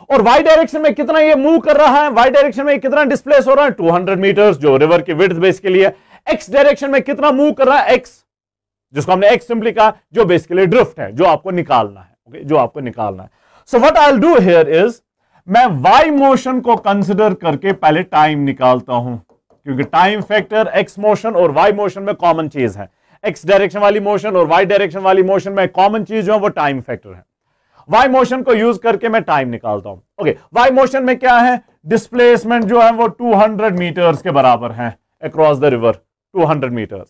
और वाई डायरेक्शन में कितना ये मूव कर रहा है, वाई डायरेक्शन में कितना डिस्प्लेस हो रहा है 200 मीटर्स, जो रिवर की विड्थ बेसिकली है. एक्स डायरेक्शन में कितना मूव कर रहा है एक्स, जिसको हमने एक्स सिंपली कहा, जो बेसिकली ड्रिफ्ट है, जो आपको निकालना है. ओके, जो आपको निकालना है. So what I will do here is, मैं वाई मोशन को कंसिडर करके पहले टाइम निकालता हूं, क्योंकि टाइम फैक्टर एक्स मोशन और वाई मोशन में कॉमन चीज है. एक्स डायरेक्शन वाली मोशन और वाई डायरेक्शन वाली मोशन में कॉमन चीज जो है वो टाइम फैक्टर है. वाई मोशन को यूज करके मैं टाइम निकालता हूं. ओके, वाई मोशन में क्या है, डिस्प्लेसमेंट जो है वो 200 मीटर्स के बराबर है अक्रॉस द रिवर, 200 मीटर्स.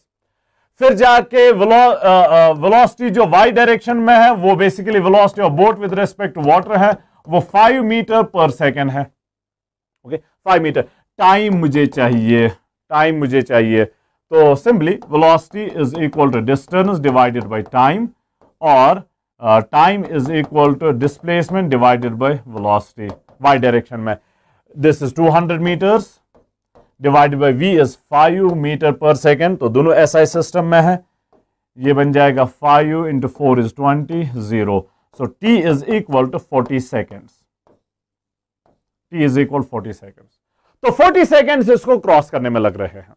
फिर जाके वेलोसिटी जो वाई डायरेक्शन में है वो basically velocity of boat with respect to water है, वो 5 मीटर पर सेकेंड है. Okay, 5 metre. टाइम मुझे चाहिए, टाइम मुझे चाहिए. तो simply velocity is equal to distance divided by time, और time is equal to displacement divided by velocity y direction में. This is 200 meters divided by v is 5 meter per second. तो दोनों SI system में है. ये बन जाएगा 5 × 4 = 20, 0. So t is equal to 40 seconds. t is equal 40 seconds. तो 40 seconds इसको क्रॉस करने में लग रहे हैं।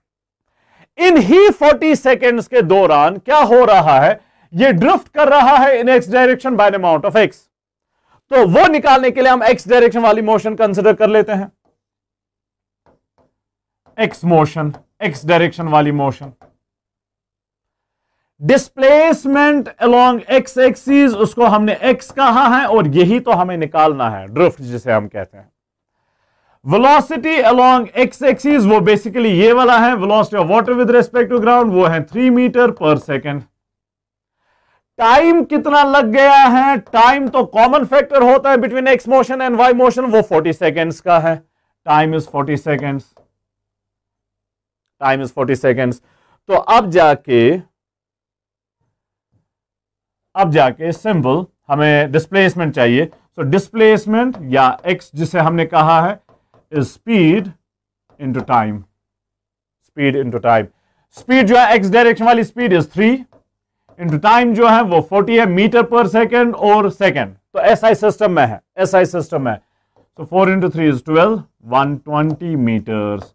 इन ही 40 सेकेंड्स के दौरान क्या हो रहा है, ये ड्रिफ्ट कर रहा है इन x direction by an amount of x। तो वो निकालने के लिए हम x डायरेक्शन वाली मोशन कंसिडर कर लेते हैं। x मोशन, x डायरेक्शन वाली motion, displacement along x axis, उसको हमने x कहा है और यही तो हमें निकालना है, ड्रिफ्ट जिसे हम कहते हैं। वेलोसिटी अलोंग x एक्सिस वो बेसिकली ये वाला है, velocity of water with respect to ground वो है 3 मीटर पर सेकेंड। टाइम कितना लग गया है, टाइम तो कॉमन फैक्टर होता है between x motion and y motion, वो 40 सेकेंड्स का है। Time is 40 seconds, time is 40 seconds. तो अब जाके सिंपल हमें डिस्प्लेसमेंट चाहिए। सो डिस्प्लेसमेंट या x जिसे हमने कहा है is speed into time, speed into time. Speed जो है x डायरेक्शन वाली स्पीड इज 3 इंटू टाइम जो है वो 40 है, मीटर पर सेकेंड और सेकेंड तो SI सिस्टम में है, SI सिस्टम में। तो 4 इंटू 3 इज 12, 120 मीटर्स।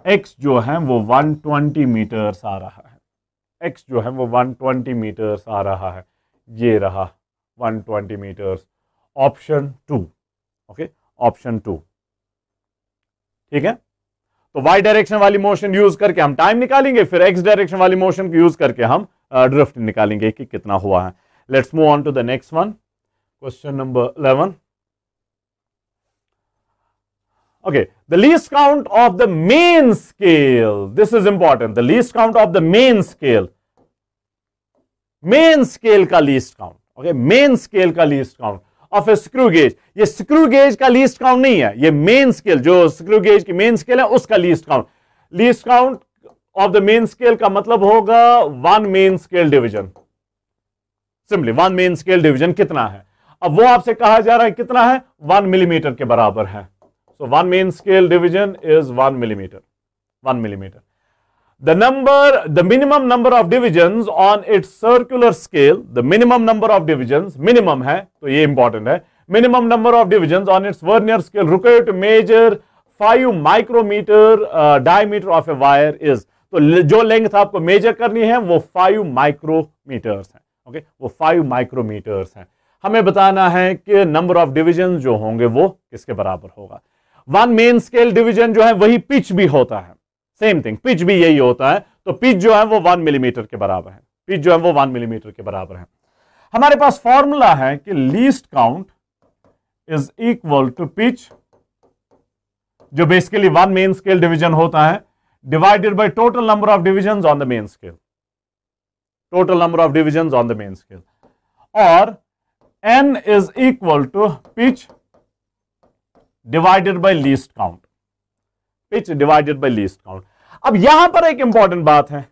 x जो है वो 120 मीटर्स आ रहा है, x जो है वो 120 मीटर्स आ रहा है, ये रहा 120 मीटर्स। ऑप्शन 2, ओके, ऑप्शन 2, ठीक है। तो y डायरेक्शन वाली मोशन यूज करके हम टाइम निकालेंगे, फिर x डायरेक्शन वाली मोशन को यूज करके हम ड्रिफ्ट निकालेंगे कि कितना हुआ है। Let's move on to the next one, question number 11। Okay, the least count of the main scale. This is important. The least count of the main scale. Main scale का least count. Okay, main scale का least count of a screw gauge. ये screw gauge का least count नहीं है, ये main scale जो screw gauge की main scale है उसका least count. Least count of the main scale का मतलब होगा one main scale division. Simply one main scale division कितना है? अब वो आपसे कहा जा रहा है कितना है, 1 मिलीमीटर के बराबर है। So one main scale division is 1 millimeter. 1 millimeter. The minimum number of divisions on its circular scale, the minimum number of divisions, minimum है, तो ये important है, minimum number of divisions on its vernier scale required to measure 5 micrometer diameter of a wire is, तो जो length आपको major करनी है वो 5 माइक्रोमीटर्स है, ओके, वो 5 माइक्रोमीटर्स है। हमें बताना है कि नंबर ऑफ डिविजन जो होंगे वो किसके बराबर होगा। वन मेन स्केल डिवीजन जो है वही पिच भी होता है, सेम थिंग, पिच भी यही होता है। तो पिच जो है वो 1 मिलीमीटर के बराबर है, पिच जो है वो 1 मिलीमीटर के बराबर है। हमारे पास फॉर्मूला है कि least count is equal to pitch, जो बेसिकली 1 मेन स्केल डिवीजन होता है, divided by total number of division on the main scale, total number of division on the main scale, और n is equal to pitch divided by least count, pitch divided by least count. अब यहां पर एक important बात है,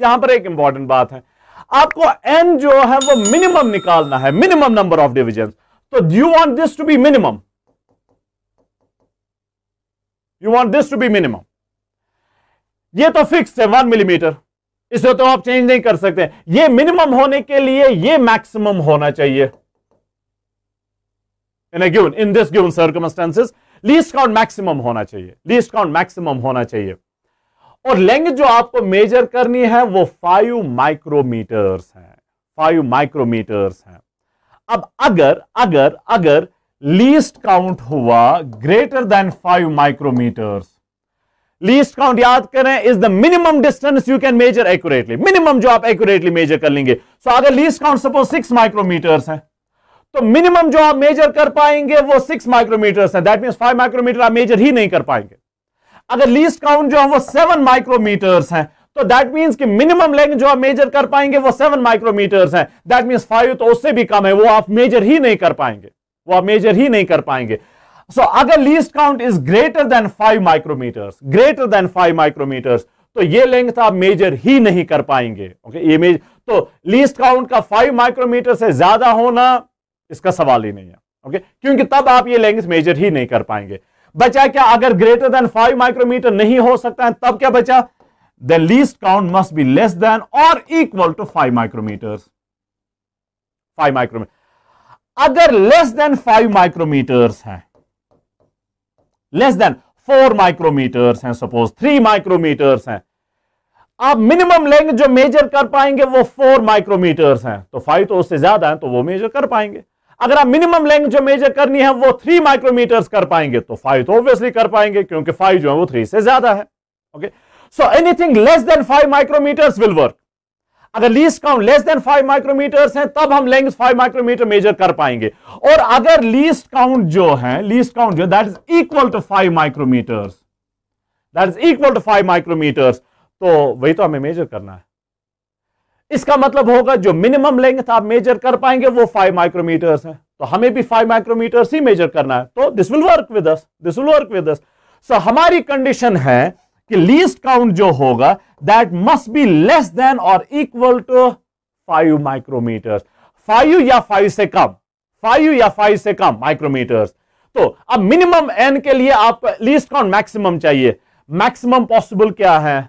यहां पर एक इंपॉर्टेंट बात है, आपको n जो है वो मिनिमम निकालना है, मिनिमम नंबर ऑफ डिविजन। तो you want this to be minimum, you want this to be minimum. ये तो फिक्स्ड है 1 मिलीमीटर, इसे तो आप चेंज नहीं कर सकते। ये मिनिमम होने के लिए ये मैक्सिमम होना चाहिए। in this given circumstances least count maximum होना चाहिए, लीस्ट काउंट मैक्सिमम होना चाहिए। और लेंथ जो आपको मेजर करनी है वो 5 माइक्रोमीटर्स है, 5 माइक्रोमीटर्स है। अब अगर लीस्ट काउंट हुआ greater than 5 micrometres, least count याद करें is the minimum distance you can measure accurately, minimum जो आप एक्यूरेटली मेजर कर लेंगे। सो अगर लीस्ट काउंट सपोज 6 माइक्रोमीटर्स है तो मिनिमम जो आप मेजर कर पाएंगे वो 6 माइक्रोमीटर्स है, दैट मींस 5 माइक्रोमीटर आप मेजर ही नहीं कर पाएंगे। अगर लीस्ट काउंट जो है वो 7 माइक्रोमीटर्स है तो दैट मींस कि मिनिमम लेंथ जो आप मेजर कर पाएंगे वो 7 माइक्रोमीटर्स है, दैट मींस 5 तो उससे भी कम है, वो आप मेजर ही नहीं कर पाएंगे, वो आप मेजर ही नहीं कर पाएंगे। सो अगर least count is greater than 5 micrometres, greater than 5 micrometers, तो ये लेंथ आप मेजर ही नहीं कर पाएंगे। ओके, ये तो लीस्ट काउंट का 5 माइक्रोमीटर से ज्यादा होना इसका सवाल ही नहीं है, ओके, क्योंकि तब आप ये लेंथ मेजर ही नहीं कर पाएंगे। बचा क्या, अगर ग्रेटर देन 5 माइक्रोमीटर नहीं हो सकता है तब क्या बचा, the least count must be less than और इक्वल टू 5 माइक्रोमीटर्स। 5 माइक्रोमीटर। अगर लेस देन 5 माइक्रोमीटर्स हैं, लेस देन 4 माइक्रोमीटर्स हैं, सपोज 3 माइक्रोमीटर्स हैं, आप मिनिमम लेंथ जो मेजर कर पाएंगे वो 4 माइक्रोमीटर्स हैं, तो 5 तो उससे ज्यादा है तो वो मेजर कर पाएंगे। अगर आप मिनिमम लेंथ जो मेजर करनी है वो 3 माइक्रोमीटर्स कर पाएंगे तो 5 तो ऑब्वियसली कर पाएंगे, क्योंकि 5 जो है वो 3 से ज्यादा है। Okay, so anything less than 5 micrometers will work. अगर least count less than 5 micrometers है तब हम लेंथ 5 माइक्रोमीटर मेजर कर पाएंगे। और अगर लीस्ट काउंट जो है, लीस्ट काउंट जो that is equal to 5 micrometers, that is equal to 5 micrometers, तो वही तो हमें मेजर करना है। इसका मतलब होगा जो मिनिमम लेंथ आप मेजर कर पाएंगे वो 5 माइक्रोमीटर्स है, तो हमें भी 5 माइक्रोमीटर्स ही मेजर करना है। तो this will work with us, this will work with us. So हमारी कंडीशन है कि लीस्ट काउंट जो होगा that must be less than और इक्वल टू 5 माइक्रोमीटर्स। 5 या 5 से कम, 5 या 5 से कम माइक्रोमीटर्स। तो अब मिनिमम एन के लिए आपको लीस्ट काउंट मैक्सिमम चाहिए। मैक्सिमम पॉसिबल क्या है?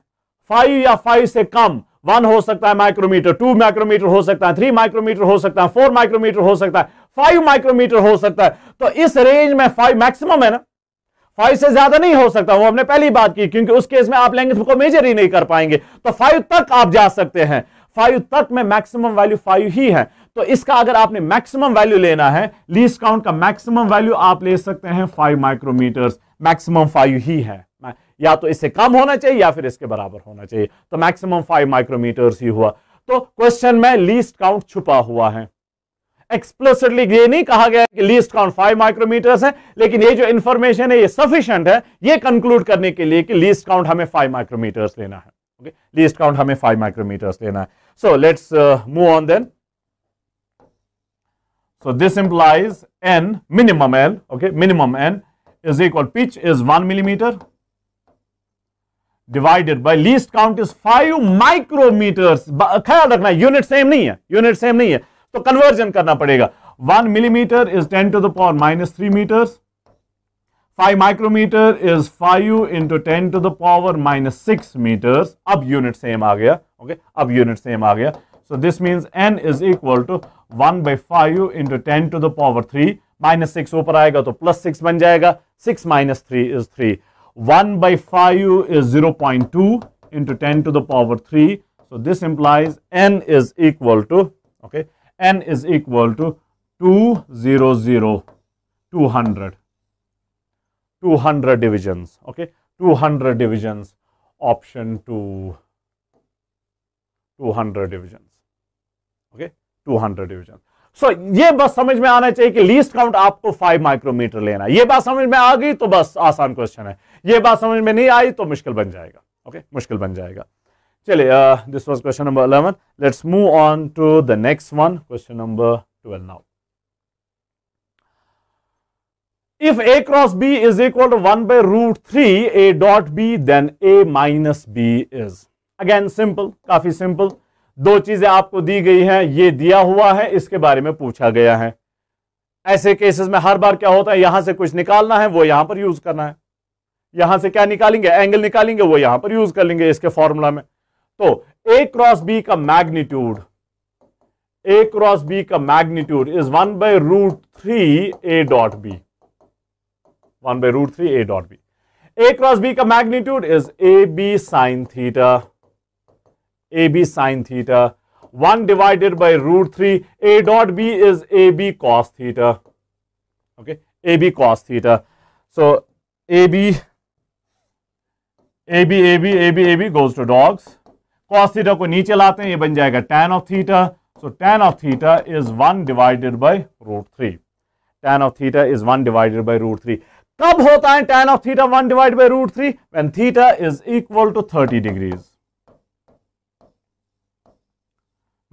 5 या 5 से कम। 1 हो सकता है माइक्रोमीटर, 2 माइक्रोमीटर हो सकता है, 3 माइक्रोमीटर हो सकता है, 4 माइक्रोमीटर हो सकता है, 5 माइक्रोमीटर हो सकता है। तो इस रेंज में 5 मैक्सिमम है ना, 5 से ज्यादा नहीं हो सकता। वो हमने पहली बात की, क्योंकि उस केस में आप लेंथ को मेजर ही नहीं कर पाएंगे। तो 5 तक आप जा सकते हैं, 5 तक में मैक्सिमम वैल्यू 5 ही है। तो इसका अगर आपने मैक्सिमम वैल्यू लेना है, लीस्ट काउंट का मैक्सिमम वैल्यू आप ले सकते हैं 5 माइक्रोमीटर्स। मैक्सिमम 5 ही है, या तो इससे कम होना चाहिए या फिर इसके बराबर होना चाहिए। तो मैक्सिमम 5 माइक्रोमीटर्स ही हुआ। तो क्वेश्चन में लीस्ट काउंट छुपा हुआ है। एक्सप्लिसिटली ये नहीं कहा गया कि लीस्ट काउंट 5 माइक्रोमीटर्स है, लेकिन ये जो इंफॉर्मेशन है ये सफिशिएंट है ये कंक्लूड करने के लिए कि लीस्ट काउंट हमें 5 माइक्रोमीटर्स लेना है। ओके, लीस्ट काउंट हमें 5 माइक्रोमीटर्स लेना है। So let's move on then. So this implies n, minimum L, okay, minimum n is equal, pitch is 1 millimeter divided by least count is 5 micrometers. ख्याल रखना unit same नहीं है, unit same नहीं है, तो कन्वर्जन करना पड़ेगा। 1 millimeter is 10 to the power minus 3 meters. 5 micrometer is 5 into 10 to the power minus 6 meters. अब यूनिट सेम आ गया, ओके, अब यूनिट सेम आ गया। So this means n is equal to 1 by 5 into 10 to the power 3, minus 6 ऊपर आएगा तो plus 6 बन जाएगा, 6 minus 3 is 3. 1 by 5 is 0.2 into 10 to the power 3. So this implies n is equal to, okay, n is equal to 200, 200. 200 divisions, okay, 200 divisions, option 2, 200 divisions. Okay, 200 division. So ये बस समझ में आना चाहिए कि लीस्ट काउंट आपको 5 माइक्रोमीटर लेना है। ये बात समझ में आ गई तो बस आसान क्वेश्चन है। ये बात समझ में नहीं आई तो मुश्किल बन जाएगा। ओके, मुश्किल बन जाएगा। चलिए, this was question number 11। Let's move on to the next one, question number 12 now. If a cross b is equal to 1 by root 3 a dot b, then a minus b is, again simple, काफी simple. दो चीजें आपको दी गई हैं, ये दिया हुआ है, इसके बारे में पूछा गया है। ऐसे केसेस में हर बार क्या होता है, यहां से कुछ निकालना है वो यहां पर यूज करना है। यहां से क्या निकालेंगे, एंगल निकालेंगे, वो यहां पर यूज कर लेंगे इसके फॉर्मूला में। तो a क्रॉस b का मैग्नीट्यूड, a क्रॉस b का magnitude is 1 by root 3 a dot b, 1 by root 3 a dot b। a cross b का magnitude is ab sin theta, AB sin theta। 1 divided by root 3 a dot b is AB cos theta, okay, AB cos theta। So AB goes to dogs। cos theta को नीचे लाते हैं, ये बन जाएगा tan of theta। So tan of theta is 1 divided by root 3। tan of theta is 1 divided by root 3। कब होता है tan of theta 1 divided by root 3? When theta is equal to 30 degrees।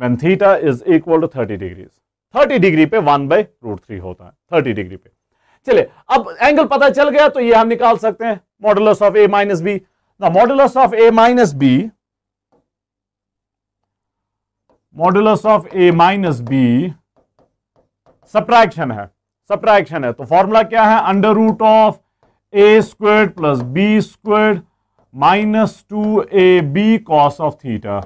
When theta is equal to 30 degrees, 30 degree पे 1 by root 3 होता है, 30 degree पे। चलिए, अब angle पता चल गया तो ये हम निकाल सकते हैं, modulus of a minus B. Modulus of a minus B, modulus of a minus B subtraction है, सब्ट्रैक्शन है। तो फॉर्मूला क्या है, under root of a squared plus b squared minus 2ab cos of theta,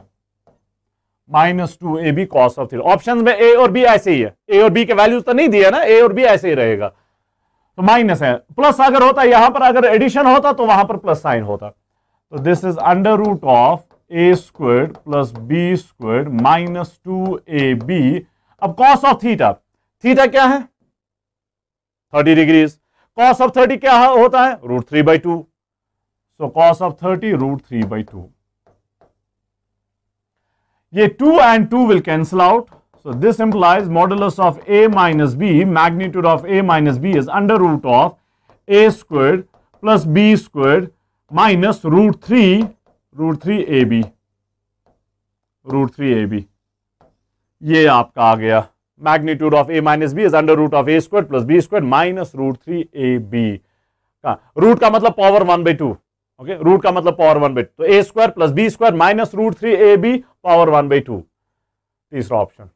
minus 2ab cos of theta. Option में A और B ऐसे ही है, ए और बी के वैल्यूज तो नहीं दिए ना, ए और बी ऐसे ही रहेगा, तो माइनस है। प्लस अगर होता, यहां पर अगर एडिशन होता तो वहां पर प्लस साइन होता। तो this is under root of A squared plus B squared minus 2ab। अब कॉस ऑफ थीटा, थीटा क्या है 30 डिग्रीज, कॉस ऑफ 30 क्या होता है √3/2, सो कॉस ऑफ 30 √3/2। ये 2 and 2 will cancel out, so this implies modulus of a minus b, magnitude of a minus b is under root of a squared plus b squared minus √3ab, √3ab। ये आपका आ गया magnitude of a minus B is under root of a square plus b square minus √3ab का root का मतलब power 1/2, okay, root का मतलब power 1/2, तो a square plus b square minus √3ab power 1/2। तीसरा option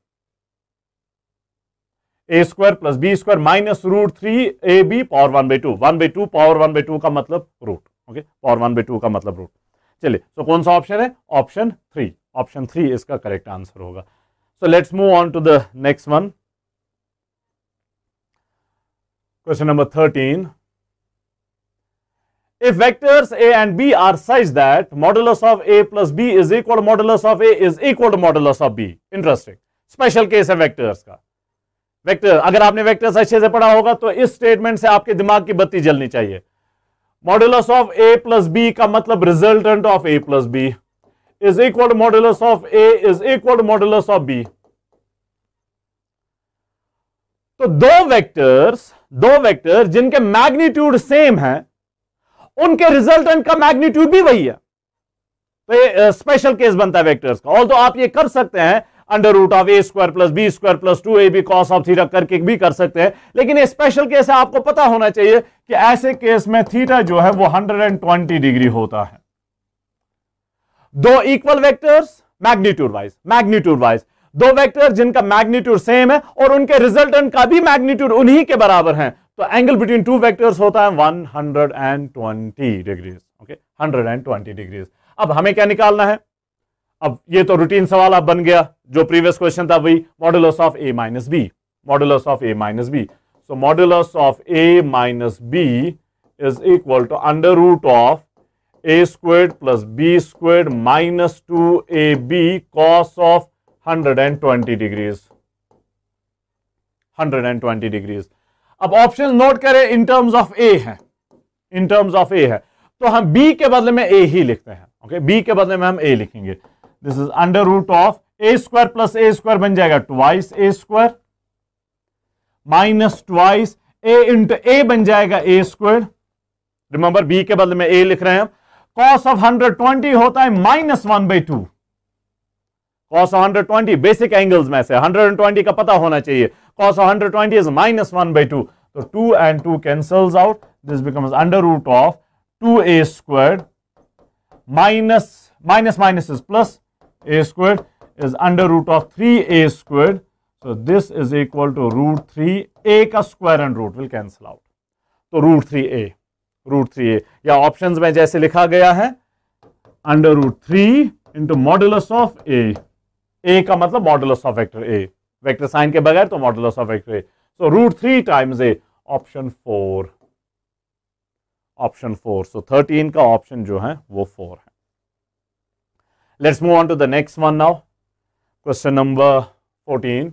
a square plus b square minus √3ab power 1/2, 1/2 power 1/2 का मतलब root, okay, power 1/2 का मतलब रूट। चलिए, तो कौन सा ऑप्शन है ऑप्शन 3, ऑप्शन 3 इसका करेक्ट आंसर होगा। So let's move on to the next one. Question number 13. If vectors a and b are such that modulus of a plus b is equal to modulus of a is equal to modulus of b. Interesting. Special case है vectors का। Vector, अगर आपने vectors अच्छे से पढ़ा होगा तो इस स्टेटमेंट से आपके दिमाग की बत्ती जलनी चाहिए। Modulus of a plus b का मतलब resultant of a plus b is equal to modulus of a is equal to modulus of b। तो दो वेक्टर जिनके मैग्नीट्यूड सेम है उनके रिजल्टेंट का मैग्नीट्यूड भी वही है, तो ये स्पेशल केस बनता है वेक्टर्स का। ऑल्दो आप ये कर सकते हैं under root of A square plus B square plus 2ab cos of theta करके भी कर सकते हैं, लेकिन ये स्पेशल केस है। आपको पता होना चाहिए कि ऐसे केस में थीटा जो है वो 120 डिग्री होता है। दो इक्वल वेक्टर्स मैग्नीट्यूड वाइज, दो वेक्टर जिनका मैग्नीट्यूड सेम है और उनके रिजल्टेंट का भी मैग्नीट्यूड उन्हीं के बराबर है, तो एंगल बिटवीन टू वेक्टर्स होता है 120 डिग्रीज, ओके, 120 डिग्रीज। अब हमें क्या निकालना है, अब ये तो रूटीन सवाल अब बन गया, जो प्रीवियस क्वेश्चन था वही, modulus of a minus B, modulus of a minus B. So modulus of a minus B is equal to under root of a squared plus b squared minus 2ab cos of 120 degrees, 120 degrees. अब option note करें, इन terms of a है, इन terms of a है, तो हम b के बदले में a ही लिखते हैं, ओके, b के बदले में हम a लिखेंगे। This is under root of a square plus a square बन जाएगा twice a square minus twice a into a बन जाएगा a स्क्वायर। रिमेंबर b के बदले में a लिख रहे हैं हम। कॉस ऑफ 120 होता है -1/2, कॉस ऑफ 120 बेसिक एंगल्स में से 120 का पता होना चाहिए, कॉस ऑफ 120 इज -1/2, तो 2 and 2 cancels out, this becomes under root of 2a squared minus is plus, a squared is under root of 3a squared, so this is equal to √3, a का square and root will cancel out, तो √3a या options में जैसे लिखा गया है under root 3 into modulus of a का मतलब modulus of vector a, vector sign के बगैर तो मॉडुलस ऑफ वेक्टर a, सो √3 times a, option 4, option 4। So 13 का ऑप्शन जो है वो 4 है। Let's move on to the next one now, question number 14।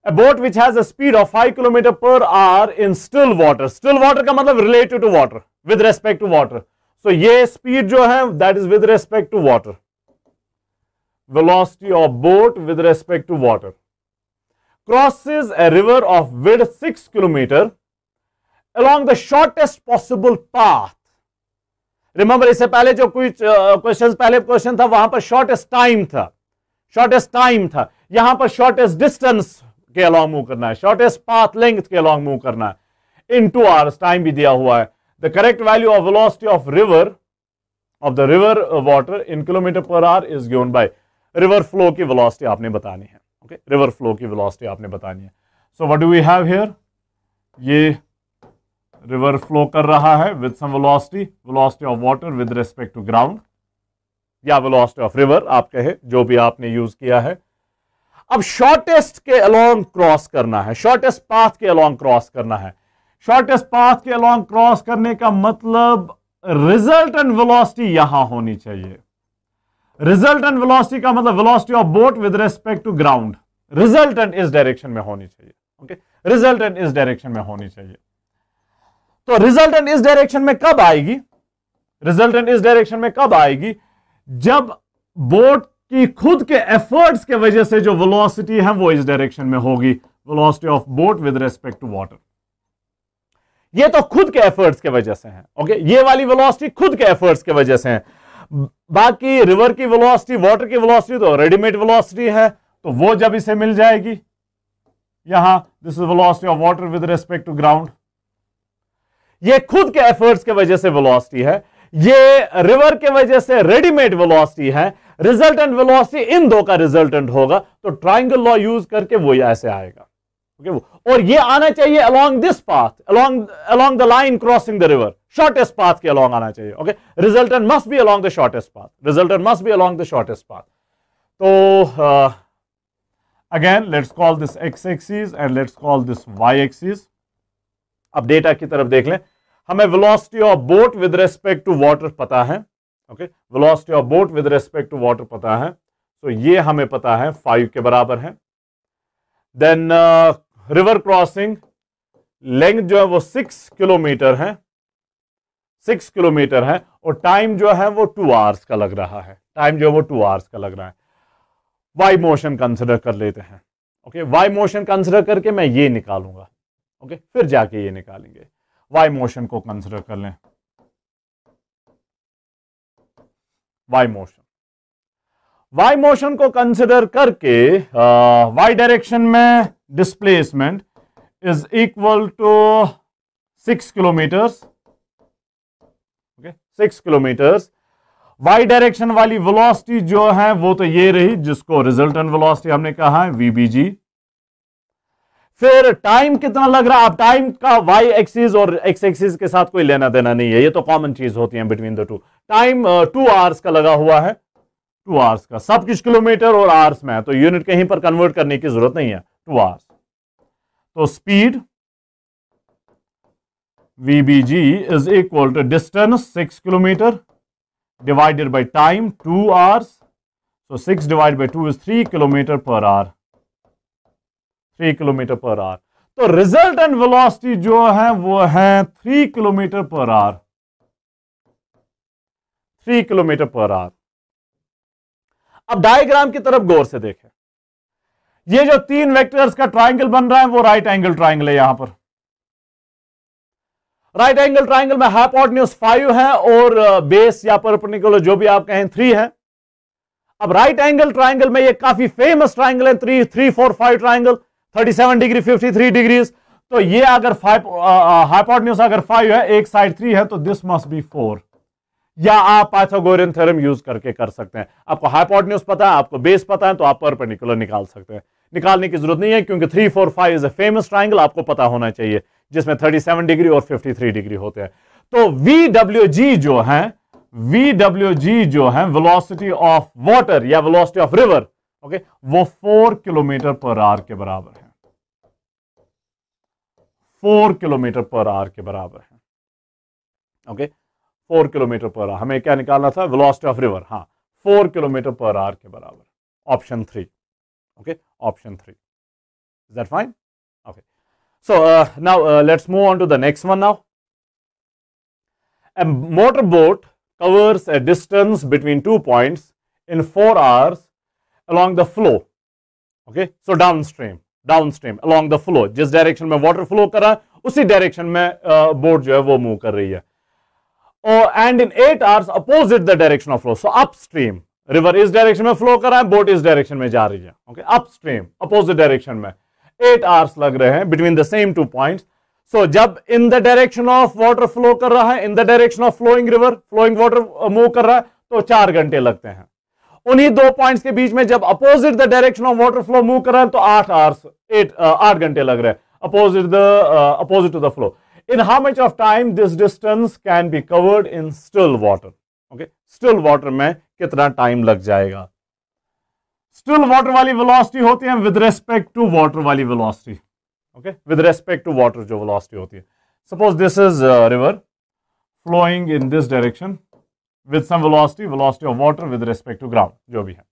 A boat which has a speed of 5 km per hour in still water, still water का मतलब related to water, with respect to water, so ये speed जो है that is with respect to water, velocity of boat with respect to water, crosses a river of width 6 km along the shortest possible path। Remember इससे पहले जो कुछ question पहले question था वहां पर शॉर्टेस्ट टाइम था, यहां पर शॉर्टेस्ट डिस्टेंस के अलॉन्ग मूव करना है, शॉर्टेस्ट पाथ लेंथ के अलॉन्ग मूव करना है। इन 2 hours टाइम भी दिया हुआ है। The correct value of velocity of the river water in kilometre per hour is given by, river flow की वेलोसिटी आपने बतानी है, ओके, रिवर फ्लो की वेलोसिटी आपने बतानी है। So what do we have here, ये रिवर फ्लो कर रहा है with some velocity of water with respect to ground, या वेलोसिटी ऑफ रिवर आप कहे, जो भी आपने यूज किया है। अब शॉर्टेस्ट के अलोंग क्रॉस करना है, शॉर्टेस्ट पाथ के अलोंग क्रॉस करना है। शॉर्टेस्ट पाथ के अलोंग क्रॉस करने का मतलब रिजल्टेंट वेलोसिटी यहां होनी चाहिए। रिजल्टेंट वेलोसिटी का मतलब velocity of boat with respect to ground, resultant इस डायरेक्शन में होनी चाहिए। ओके, रिजल्टेंट इस डायरेक्शन में होनी चाहिए। तो रिजल्टेंट इस डायरेक्शन में कब आएगी? रिजल्टेंट इस डायरेक्शन में कब आएगी? जब बोट की खुद के एफर्ट्स के वजह से जो वेलोसिटी है वो इस डायरेक्शन में होगी, velocity of boat with respect to water. ये तो खुद के एफर्ट्स के वजह से है। ओके, ये वाली वेलोसिटी खुद के एफर्ट्स के वजह से है। बाकी रिवर की वेलोसिटी, वाटर की वेलोसिटी तो रेडीमेड वेलोसिटी है, तो वो जब इसे मिल जाएगी यहां, this is velocity of water with respect to ground. ये खुद के एफर्ट्स के वजह से वेलोसिटी है, ये रिवर के वजह से रेडीमेड वेलोसिटी है। रिजल्टेंट वेलोसिटी इन दो का रिजल्टेंट होगा, तो ट्राइंगल लॉ यूज करके वो ऐसे आएगा। ओके, और ये आना चाहिए along this path, along the line crossing the river, shortest path के अलोंग आना चाहिए। Okay, resultant must be along the shortest path, resultant must be along the shortest path. तो again let's call this x axis and let's call this y axis. अब data की तरफ देख लें। हमें velocity of boat with respect to water पता है। Okay, velocity of boat with respect to water पता है, तो ये हमें पता है 5 के बराबर है। देन रिवर क्रॉसिंग लेंथ जो है वो 6 किलोमीटर है, 6 किलोमीटर है, और टाइम जो है वो 2 आवर्स का लग रहा है, टाइम जो है वो 2 आवर्स का लग रहा है। वाई मोशन कंसिडर कर लेते हैं। ओके, वाई मोशन कंसिडर करके मैं ये निकालूंगा। ओके, फिर जाके ये निकालेंगे। वाई मोशन को कंसिडर कर लें। वाई मोशन, वाई मोशन को कंसिडर करके वाई डायरेक्शन में displacement is equal to 6 kilometres. Okay, 6 kilometres. Y direction वाली वेलोसिटी जो है वो तो ये रही, जिसको रिजल्टेंट वेलोसिटी हमने कहा है वीबीजी। फिर टाइम कितना लग रहा है? अब टाइम का वाई एक्सिस और एक्स एक्सिस के साथ कोई लेना देना नहीं है, ये तो कॉमन चीज होती है between the two. Time 2 hours का लगा हुआ है, 2 आवर्स का, सब कुछ किलोमीटर और आवर्स में है, तो यूनिट कहीं पर कन्वर्ट करने की जरूरत नहीं है, 2 आवर्स। तो speed VBG is equal to distance 6 kilometer divided by time 2 hours, so 6 divided by 2 is 3 kilometer per hour, 3 kilometer per hour। तो रिजल्टेंट वेलोसिटी जो है वो है 3 kilometre per our, 3 kilometre per our. अब डायग्राम की तरफ गौर से देखें। ये जो 3 वेक्टर्स का ट्राइंगल बन रहा है वो राइट एंगल ट्राइंगल है। यहां पर राइट एंगल ट्राइंगल में हाइपोटेन्यूज 5 है और बेस या परपेंडिकुलर जो भी आप कहें 3 है। अब राइट एंगल ट्राइंगल में ये काफी फेमस ट्राइंगल है, 3 3 4 5 ट्राइंगल, 37 डिग्री 53 डिग्रीज। तो ये अगर हाइपोटेन्यूज अगर 5 है, एक साइड 3 है, तो दिस मस्ट बी 4। या आप पाइथागोरियन थ्योरम यूज करके कर सकते हैं। आपको हाइपोटेन्यूज पता है, आपको बेस पता है, तो आप परपेंडिकुलर निकाल सकते हैं। निकालने की जरूरत नहीं है, क्योंकि 3 4 5 इज अ फेमस ट्राइंगल, आपको पता होना चाहिए, जिसमें 37 डिग्री और 53 डिग्री होते हैं। तो VWG जो है, VWG जो है वेलोसिटी ऑफ वाटर या वेलोसिटी ऑफ रिवर, ओके, वो 4 किलोमीटर पर आवर के बराबर है, 4 किलोमीटर पर आवर के बराबर है। Okay, 4 kilometre per our. हमें क्या निकालना था? Velocity of river. हाँ, 4 किलोमीटर पर आवर के बराबर, option 3। Okay, option 3। Is that fine? Okay, so now let's move on to the next one now. A motorboat covers a distance between 2 points in 4 hours along the flow. Okay, so downstream along the flow, जिस direction में water flow कर रहा है उसी direction में boat जो है वो मूव कर रही है। And in 8 hours opposite the direction of flow, so upstream, river इस डायरेक्शन में फ्लो कर रहा है, बोट इस डायरेक्शन में जा रही है। ओके, अपस्ट्रीम अपोजिट डायरेक्शन में 8 आवर्स लग रहे हैं between the same 2 points. So जब in the direction of water flow कर रहा है, in the direction of flowing river, flowing water move कर रहा है, तो 4 घंटे लगते हैं। उन्हीं 2 पॉइंट्स के बीच में जब opposite the direction of water flow move कर रहा है, तो 8 घंटे लग रहे हैं opposite to the flow. In how much of time this distance can be covered in still water? Okay, still water में कितना टाइम लग जाएगा। स्टिल वाटर वाली वेलोसिटी होती है विद रेस्पेक्ट टू वाटर वाली velocity, okay, with respect to water जो velocity होती है। Suppose this is river flowing in this direction with some velocity of water with respect to ground, जो भी है।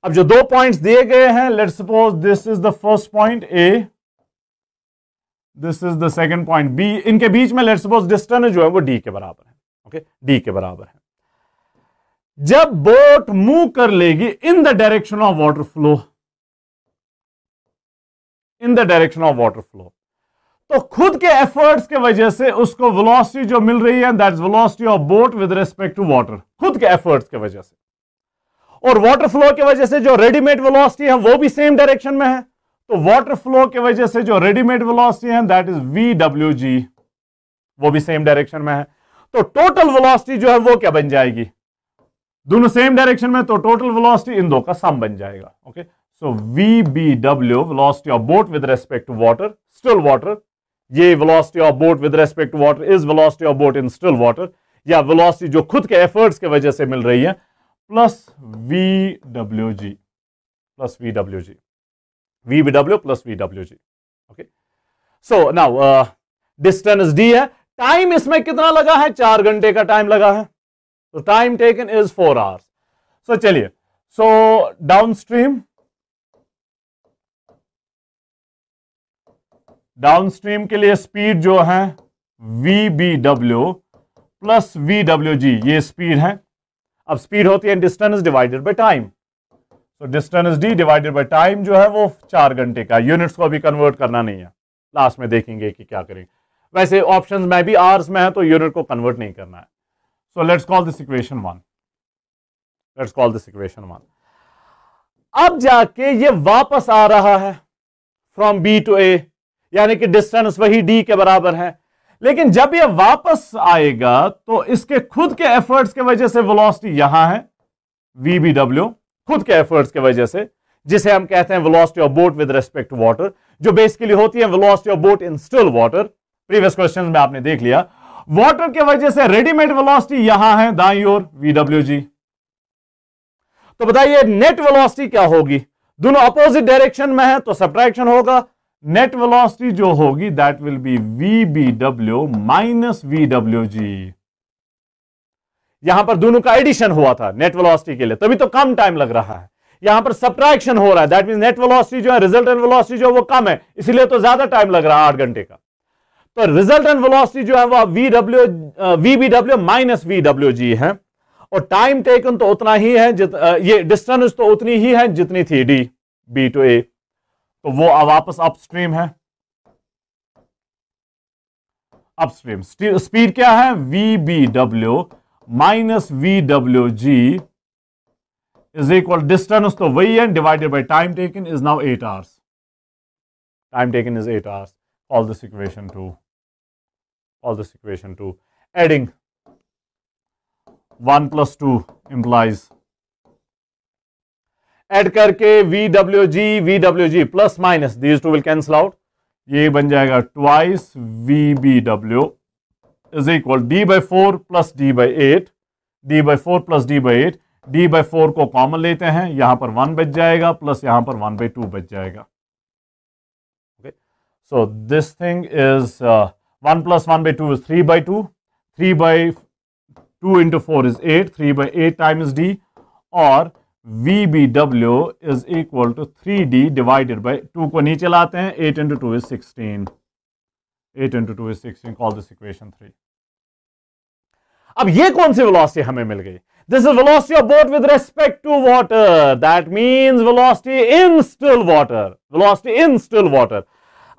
अब जो दो पॉइंट्स दिए गए हैं, let's suppose this is the first point A, this is the second point B, इनके बीच में लेट्स सपोज डिस्टेंस जो है वो डी के बराबर है, ओके, डी के बराबर है। जब बोट मूव कर लेगी इन the direction of water flow, in the direction of water flow, तो खुद के एफर्ट्स के वजह से उसको वेलोसिटी जो मिल रही है that's velocity of boat with respect to water, खुद के एफर्ट्स के वजह से। और वाटर फ्लो की वजह से जो रेडीमेड वेलोसिटी है वो भी सेम डायरेक्शन में है, तो वाटर फ्लो की वजह से जो रेडीमेड वेलोसिटी है दैट इज VWG, वो भी सेम डायरेक्शन में है। तो टोटल वेलोसिटी जो है वो क्या बन जाएगी, दोनों सेम डायरेक्शन में, तो टोटल वेलोसिटी इन दो का सम बन जाएगा, okay. So VBW velocity of boat with respect to water, still water, ये velocity of boat with respect to water is velocity of boat in still water, या velocity जो खुद के एफर्ट्स के वजह से मिल रही है, plus VWG, plus VWG, VBW plus VWG, okay. So now distance D है, टाइम इसमें कितना लगा है, 4 घंटे का टाइम लगा है, तो टाइम टेकन इज 4 आवर्स। सो चलिए, सो डाउनस्ट्रीम के लिए स्पीड जो है VBW प्लस VWG, ये स्पीड है। अब स्पीड होती है डिस्टेंस डिवाइडेड बाय टाइम, तो distance D divided by time जो है वो 4 घंटे का। यूनिट्स को अभी कन्वर्ट करना नहीं है, लास्ट में देखेंगे कि क्या करेंगे। वैसे ऑप्शंस में भी आवर्स में है तो यूनिट को कन्वर्ट नहीं करना है। So let's call this equation 1. Let's call this equation 1. अब जाके ये वापस आ रहा है फ्रॉम B to A, यानी कि डिस्टेंस वही D के बराबर है, लेकिन जब ये वापस आएगा तो इसके खुद के एफर्ट्स के वजह से वेलोसिटी यहां है VBW, खुद के एफर्ट्स के वजह से, जिसे हम कहते हैं velocity of boat with respect to water, जो बेसिकली होती है velocity of boat in still water. Previous question में आपने देख लिया, वाटर के वजह से रेडीमेड वेलोसिटी यहां है दाईं ओर VWG। तो बताइए नेट वेलोसिटी क्या होगी, दोनों अपोजिट डायरेक्शन में है तो सब्ट्रैक्शन होगा। नेट वेलोसिटी जो होगी that will B VBW minus VWG। यहां पर दोनों का एडिशन हुआ था नेट वेलोसिटी के लिए, तभी तो कम टाइम लग रहा है। यहां पर सब्ट्रैक्शन हो रहा है, दैट मीन नेट वेलोसिटी जो है, रिजल्टेंट वेलोसिटी जो है वो कम है, इसलिए तो ज्यादा टाइम लग रहा है 8 घंटे का। तो रिजल्टेंट वेलोसिटी जो है वो VBW माइनस VWG है, और टाइम टेकन तो उतना ही है, ये डिस्टेंस तो उतनी ही है जितनी थी D B to A, तो वो वापस अपस्ट्रीम है। अपस्ट्रीम स्पीड क्या है, VBW minus VWG is equal, distance तो वही है divided by time taken is now 8 hours. Time taken is 8 hours. Call this equation 2. Call this equation 2. Adding 1 plus 2 implies, add करके VWG plus minus, these two will cancel out, ये बन जाएगा twice VBW is equal D by 4 plus D by 8, D by 4 plus D by 8, D by 4 को common लेते हैं, यहां पर 1 बच जाएगा, प्लस यहां पर 1 by 2 बच जाएगा। So this thing is 1 plus 1 by 2 is 3 by 2. 3 by 2 into 4 is 8. 3 by 8 times D, और VBW is equal to 3D divided by 2 को नीचे लाते हैं, 8 into 2 is 16. 8 into 2 is 16. Call this equation 3. अब ये कौन सी वेलोसिटी हमें मिल गई? This is velocity of boat with respect to water. That means velocity in still water. Velocity in still water.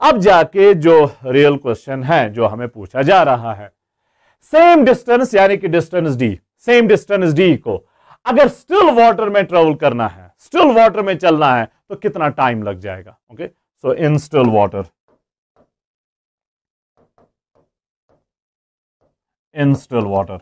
अब जाके जो रियल क्वेश्चन है जो हमें पूछा जा रहा है, सेम डिस्टेंस यानी कि distance D, same distance D को अगर स्टिल वाटर में ट्रेवल करना है, स्टिल वाटर में चलना है, तो कितना टाइम लग जाएगा? Okay, so in still water, in still water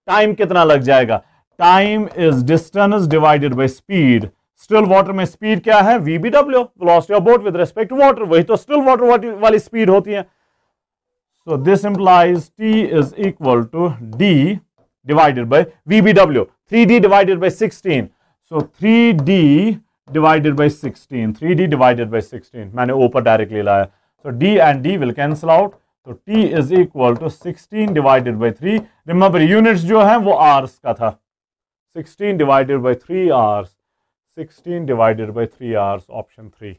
time कितना लग जाएगा? Time is distance divided by speed. Still water में स्पीड क्या है? VBW, velocity of boat with respect to water, वही तो स्टिल वाटर वाली स्पीड होती है। So this implies T is equal to D divided by VBW. 3D divided by 16. So 3D divided by 16. 3D divided by 16. मैंने ऊपर directly लाया. So D and D will cancel out. So T is equal to 16 divided by 3. Remember units जो है वो hours का था. 16 divided by 3 hours. 16 divided by 3 hours. Option 3.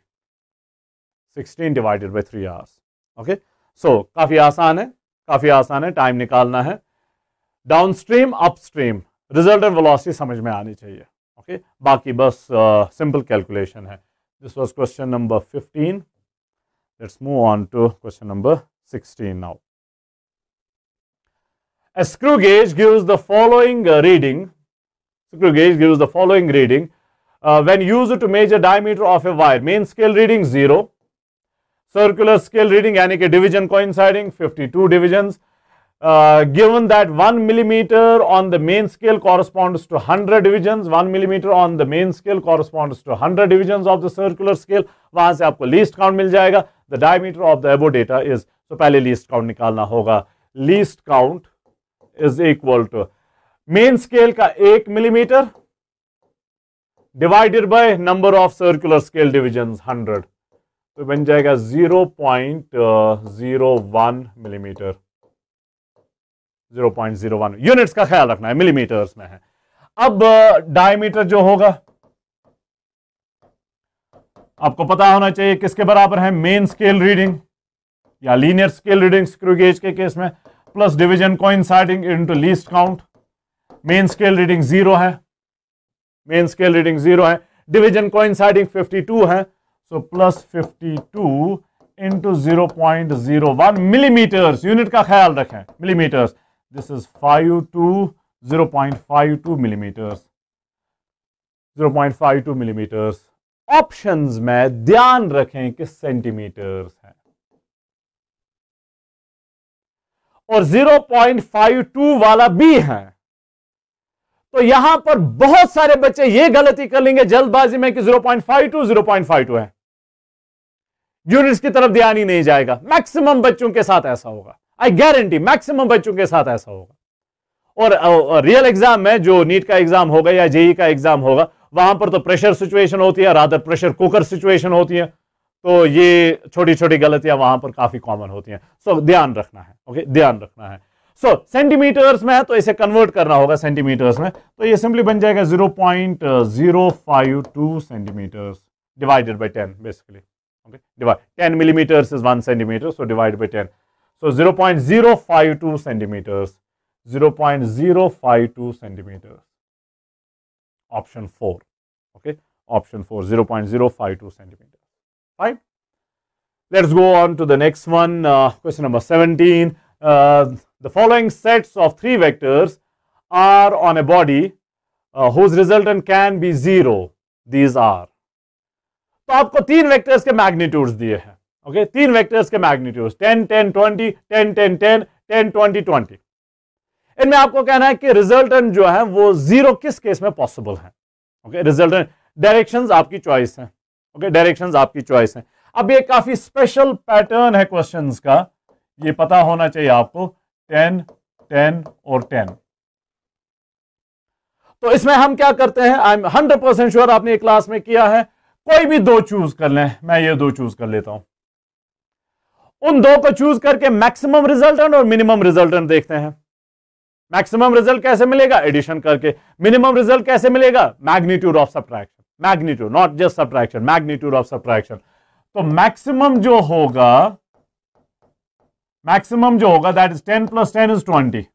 16 divided by 3 hours. Okay. So काफी आसान है. काफी आसान है. टाइम निकालना है. डाउनस्ट्रीम अपस्ट्रीम रिजल्टेंट वेलोसिटी समझ में आनी चाहिए. ओके बाकी बस सिंपल कैलकुलेशन है. This was question number 15. Let's move on to question number 16 now. A screw gauge gives the following reading. Screw gauge gives the following reading when used to measure diameter of a wire. Main scale reading 0. Circular scale reading यानी कि division coinciding 52 divisions. Given that 1 millimeter on the main scale corresponds to 100 divisions, 1 millimeter on the main scale corresponds to 100 divisions of the circular scale. वहां से आपको least count मिल जाएगा. The diameter of the above data is, तो पहले least count निकालना होगा. Least count is equal to main scale का 1 millimeter divided by number of circular scale divisions 100. तो बन जाएगा 0.01 मिलीमीटर. 0.01 यूनिट्स का ख्याल रखना है, मिलीमीटर्स में है. अब डायमीटर जो होगा आपको पता होना चाहिए किसके बराबर है. मेन स्केल रीडिंग या linear scale reading screw gauge के केस में plus division coinciding into least count. Main scale reading 0 है. मेन स्केल रीडिंग 0 है. डिवीजन कोइंसाइडिंग 52 है. So plus 52 into 0.01 millimetres. Unit का ख्याल रखें, millimetres. This is 5 to 0.52 millimeters. 0.52 millimeters. Options में ध्यान रखें कि सेंटीमीटर्स है और 0.52 वाला भी है. तो यहां पर बहुत सारे बच्चे ये गलती कर लेंगे जल्दबाजी में कि 0.52 है. यूनिट्स की तरफ ध्यान ही नहीं जाएगा. मैक्सिमम बच्चों के साथ ऐसा होगा. आई गारंटी मैक्सिमम बच्चों के साथ ऐसा होगा. और रियल एग्जाम में जो नीट का एग्जाम होगा या जेई का एग्जाम होगा वहां पर तो प्रेशर सिचुएशन होती है, रादर प्रेशर कुकर सिचुएशन होती है. तो ये छोटी छोटी गलतियां वहां पर काफी कॉमन होती हैं. सो ध्यान रखना है. ओके ध्यान रखना है. सो सेंटीमीटर्स में है तो इसे कन्वर्ट करना होगा सेंटीमीटर्स में. तो ये सिंपली बन जाएगा 0.052 centimetres divided by 10 basically. Okay divide 10 millimeters is 1 centimeter, so divide by 10. So 0.052 centimeters. 0.052 centimeters. Option 4. Okay. Option 4. 0.052 centimeters. Fine. Let's go on to the next one. Question number 17. The following sets of 3 vectors are on a body whose resultant can be 0. These are. तो आपको 3 vectors के magnitudes दिए हैं. Okay 3 vectors के magnitudes 10 10 20 10 10 10 10 20 20. इनमें आपको कहना है कि रिजल्टेंट जो है वो 0 किस केस में पॉसिबल है. ओके रिजल्टेंट डायरेक्शंस आपकी चॉइस है. ओके डायरेक्शंस आपकी चॉइस है. अब ये काफी स्पेशल पैटर्न है क्वेश्चंस का, ये पता होना चाहिए आपको. 10 10 और 10. तो इसमें हम क्या करते हैं, आई एम 100% श्योर आपने क्लास में किया है. कोई भी 2 चूज कर लें. मैं ये 2 चूज कर लेता हूं. उन 2 को चूज करके मैक्सिमम रिजल्टेंट और मिनिमम रिजल्टेंट देखते हैं. मैक्सिमम रिजल्ट कैसे मिलेगा, एडिशन करके. मिनिमम रिजल्ट कैसे मिलेगा, magnitude of subtraction. Magnitude not just subtraction, magnitude of subtraction. तो मैक्सिमम जो होगा दैट इज 10 + 10 is 20.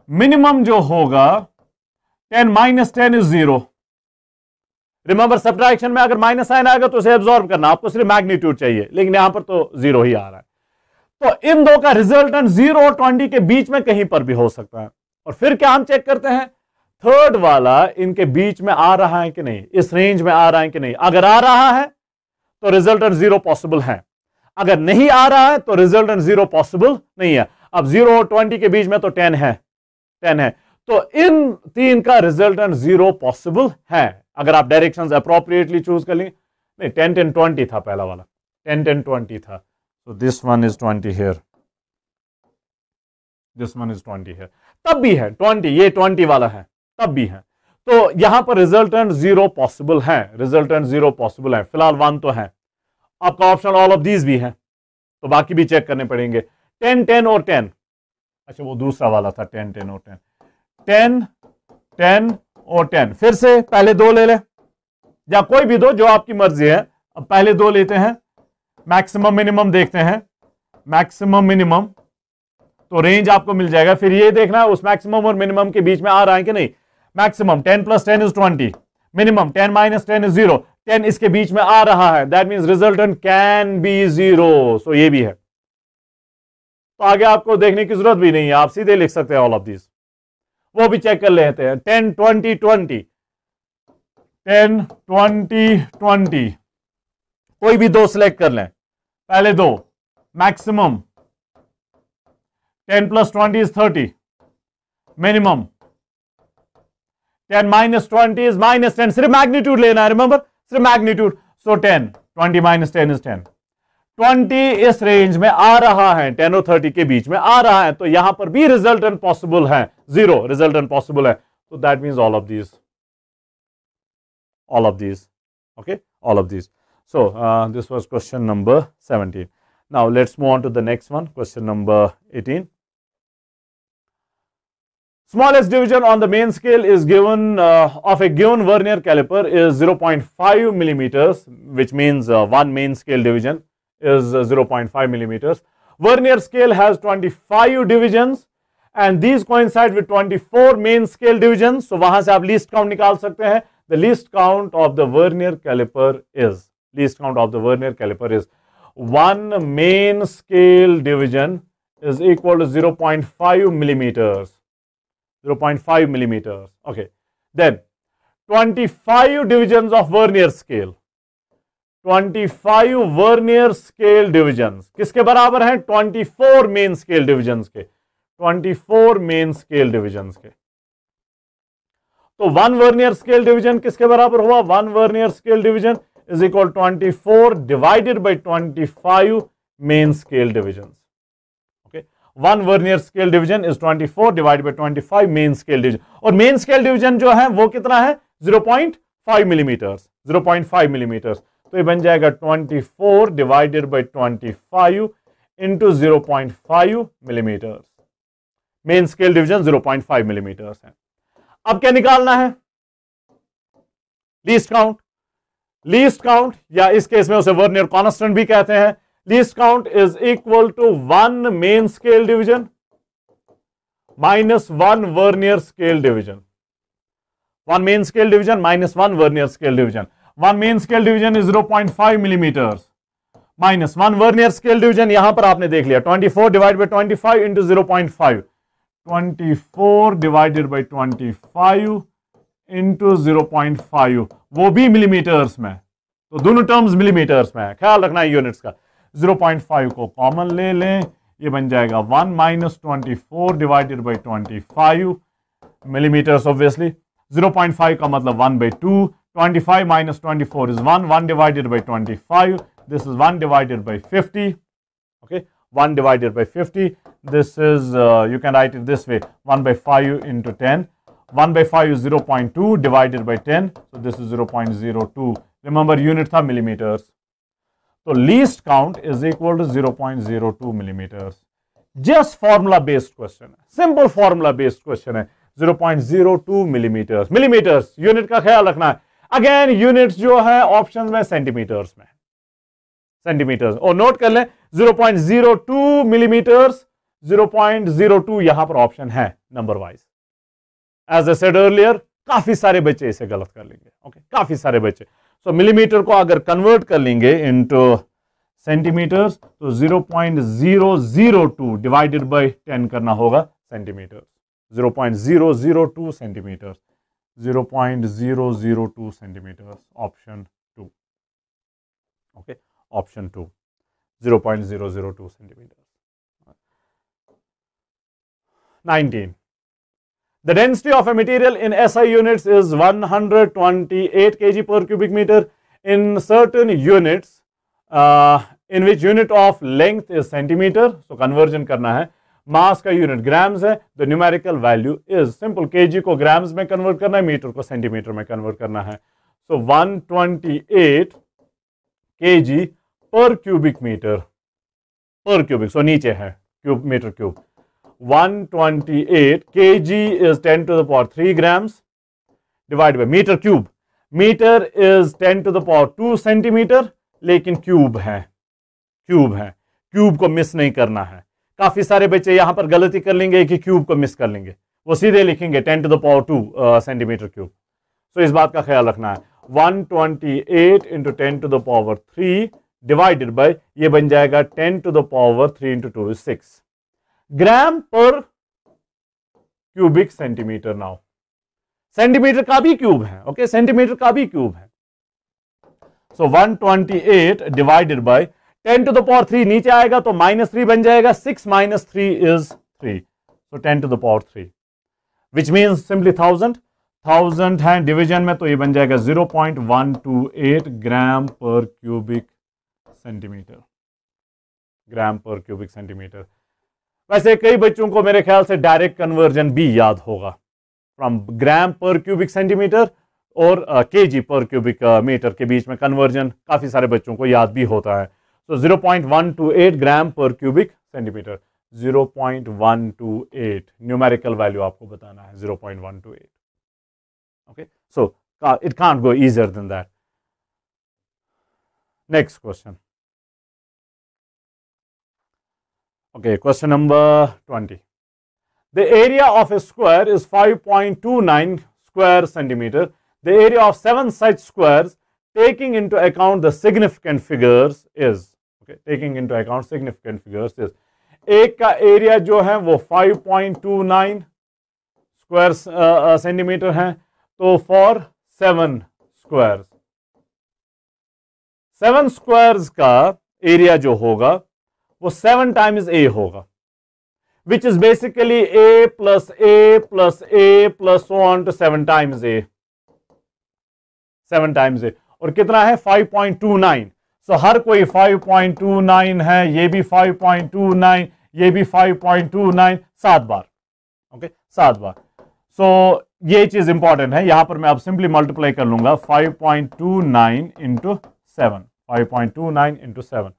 मिनिमम जो होगा 10 - 10 is 0. रिमेंबर सब्ट्रैक्शन में अगर माइनस साइन आएगा तो उसे एब्जॉर्ब करना, आपको सिर्फ मैग्नीट्यूड चाहिए, लेकिन यहां पर तो 0 ही आ रहा है. तो इन 2 का रिजल्टेंट 0 और 20 के बीच में कहीं पर भी हो सकता है. और फिर क्या हम चेक करते हैं, थर्ड वाला इनके बीच में आ रहा है कि नहीं, इस रेंज में आ रहा है कि नहीं. अगर आ रहा है तो रिजल्टेंट 0 पॉसिबल है. अगर नहीं आ रहा है तो रिजल्टेंट 0 पॉसिबल नहीं है. अब 0 और 20 के बीच में तो 10 है. तो इन 3 का रिजल्टेंट 0 पॉसिबल है अगर आप डायरेक्शंस अप्रोप्रिएटली चूज कर लेंगे. नहीं 10 10 20 था पहला वाला, 10 10 20 था. So this one is 20 here. This one is 20 है, तब भी है 20, ये 20 वाला है तब भी है। तो यहां पर रिजल्टेंट 0 पॉसिबल है, रिजल्टेंट 0 पॉसिबल है, फिलहाल 1 तो है। आपका ऑप्शन ऑल ऑफ दीज भी है, तो बाकी भी चेक करने पड़ेंगे। 10 10 और 10, अच्छा वो दूसरा वाला था 10 10 और 10, 10 10 और 10, फिर से पहले दो ले ले या कोई भी दो जो आपकी मर्जी है। अब पहले दो लेते हैं, मैक्सिमम मिनिमम देखते हैं, मैक्सिमम मिनिमम, तो रेंज आपको मिल जाएगा। फिर ये देखना है उस मैक्सिमम और मिनिमम के बीच में आ रहा है कि नहीं। मैक्सिमम 10 + 10 इज 20, मिनिमम 10 - 10 इज 0, 10 इसके बीच में आ रहा है, that means resultant can be 0, सो ये भी है। तो आगे आपको देखने की जरूरत भी नहीं है, आप सीधे लिख सकते हैं ऑल ऑफ दिस। वो भी चेक कर लेते हैं, 10 20 20, 10 20 20, कोई भी दो सिलेक्ट कर लें, पहले दो, मैक्सिमम 10 + 20 इज 30, मिनिमम 10 - 20 इज -10, सिर्फ मैग्नीट्यूड लेना है, रिमेंबर सिर्फ मैग्नीट्यूड। सो 10 20 - 10 इज 10, 20 इस रेंज में आ रहा है, 10 और 30 के बीच में आ रहा है, तो यहां पर भी रिजल्टेंट पॉसिबल है, 0 रिजल्टेंट पॉसिबल है। तो that means all of these, okay, all of these. So this was question number 17. Now let's move on to the next one, question number 18. Smallest division on the main scale is given of a given vernier caliper is 0.5 millimeters, which means one main scale division is 0.5 millimeters. Vernier scale has 25 divisions and these coincide with 24 main scale divisions. So वहां से आप least count निकाल सकते हैं। The least count of the vernier caliper is one main scale division is equal to 0.5 millimeters. 0.5 millimeters. Okay. Then 25 divisions of vernier scale. 25 vernier scale divisions किसके बराबर हैं? 24 main scale divisions के। 24 main scale divisions के। तो one vernier scale division किसके बराबर हुआ? One vernier scale division is equal 24 divided by 25 main scale division. Okay, one vernier scale division is 24 divided by 25 main scale division. और main scale division जो है वो कितना है? 0.5 मिलीमीटर्स, 0.5 मिलीमीटर्स। तो ये बन जाएगा 24 divided by 25 into 0.5 millimetres. Main scale division 0.5 millimetres है। अब क्या निकालना है? Least count. लीस्ट काउंट या इस केस में उसे वर्नियर कांस्टेंट भी कहते हैं। Least count is equal to one main scale division minus one vernier scale division. One main scale division minus one vernier scale division. One main scale division is 0.5 millimetres minus one vernier scale division, यहां पर आपने देख लिया 24 divide by 25 into 0.5, 24 divided by 25 into 0.5, वो भी millimetres में, तो दोनों टर्म्स मिलीमीटर्स में है, ख्याल रखना है यूनिट्स का। 0.5 को कॉमन ले लें, ये बन जाएगा 1 minus 24 divided by 25 millimetres obviously. 0.5 का मतलब 1/2, 25 minus 24 is 1, 1 divided by 25, this is 1 divided by 50, okay, 1 divided by 50. This is, you can write it this way, 1/5 into 10. 1/5 is 0.2 divided by 10. So this is 0.02. Remember, unit tha millimeters. So least count is equal to 0.02 millimeters. Just formula based question है, simple formula based question है। 0.02 millimeters. Millimeters, unit का ख्याल रखना है। Again, units जो है option में centimetres में, सेंटीमीटर्स। और नोट कर लें 0.02 मिलीमीटर्स, 0.02 यहां पर ऑप्शन है number wise. As a said earlier, काफी सारे बच्चे इसे गलत कर लेंगे, ओके, काफी सारे बच्चे। सो मिलीमीटर को अगर कन्वर्ट कर लेंगे इनटू सेंटीमीटर्स तो 0.002 डिवाइडेड बाय 10 करना होगा centimetre. 0.002 centimetre, 0.002 centimetre, option 2, okay, option 2, 0.002 centimeters. 19. The density of a material in SI units is 128 kg per cubic meter. In certain units, in which unit of length is centimeter, so conversion करना है, mass का unit grams है, the numerical value is simple, kg को grams में convert करना है, metre को centimetre में कन्वर्ट करना है। So 128 kg per cubic metre, per cubic, so नीचे है cube metre cube. 128 kg is 10 to the power 3 grams divide by metre cube, metre is 10 to the power 2 centimetre, लेकिन cube है, cube है, cube को miss नहीं करना है। काफी सारे बच्चे यहां पर गलती कर लेंगे कि क्यूब को मिस कर लेंगे, वो सीधे लिखेंगे 10 to the power 2 centimetre cube. तो इस बात का ख्याल रखना है। 128 into 10 to the power 3 divided by, ये बन जाएगा 10 to the power 3 into 2 is 6 gram per cubic centimetre. Now centimetre का भी क्यूब है, ओके, सेंटीमीटर का भी क्यूब है। So 128 divided by 10 to the power 3 नीचे आएगा तो -3 बन जाएगा, 6 - 3 is 3, so 10 to the power 3 which means simply 1000 है डिवीजन में, तो ये बन जाएगा 0.128 ग्राम पर क्यूबिक सेंटीमीटर, ग्राम पर क्यूबिक सेंटीमीटर। वैसे कई बच्चों को मेरे ख्याल से डायरेक्ट कन्वर्जन भी याद होगा, from gram per cubic centimetre और केजी पर क्यूबिक मीटर के बीच में कन्वर्जन काफी सारे बच्चों को याद भी होता है। तो 0.128 ग्राम per cubic centimetre, 0.128 numerical value आपको बताना है, 0.128। Okay, so it can't go easier than that. Next question, okay, question number 20. The area of a square is 5.29 square centimeter. The area of 7 such squares, taking into account the significant figures, is, okay, taking into account significant figures is, एक का area जो है वो 5.29 square centimeter है, तो for 7 squares, 7 squares का area जो होगा वो 7 टाइम्स ए होगा, which is basically a plus a plus a plus so on to 7 times a, 7 times a. और कितना है 5.29, सो हर कोई 5.29 है, ये भी 5.29, ये भी 5.29, 7 बार, ओके, 7 बार। सो ये चीज इंपॉर्टेंट है, यहां पर मैं अब सिंपली मल्टीप्लाई कर लूंगा 5.29 इंटू 7, 5.29 इंटू 7,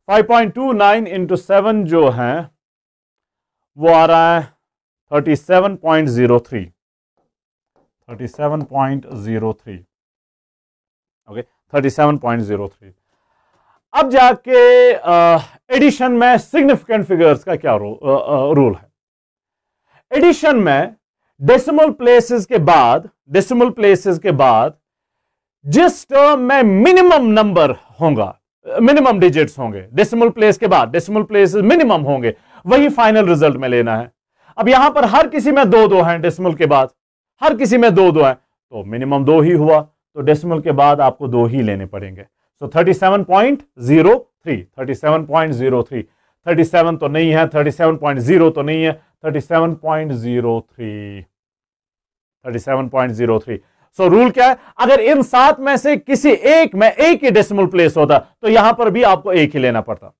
5.29 इंटू 7 जो है वो आ रहा है 37.03, 37.03, ओके, 37.03। अब जाके एडिशन में सिग्निफिकेंट फिगर्स का क्या रूल है। एडिशन में डेसिमल प्लेसेस के बाद, डेसिमल प्लेसेस के बाद जिस टर्म में मिनिमम नंबर होगा, मिनिमम डिजिट्स होंगे, डेसिमल प्लेस के बाद डेसिमल प्लेसेस मिनिमम होंगे, वही फाइनल रिजल्ट में लेना है। अब यहां पर हर किसी में 2-2 हैं, डेसिमल के बाद हर किसी में 2-2 हैं, तो मिनिमम 2 ही हुआ, तो डेसिमल के बाद आपको 2 ही लेने पड़ेंगे। सो 37.03, 37.03, 37 तो नहीं है, 37.0 तो नहीं है, 37.03, 37.03। सो रूल क्या है, अगर इन 7 में से किसी एक में एक ही डेसिमल प्लेस होता तो यहां पर भी आपको एक ही लेना पड़ता,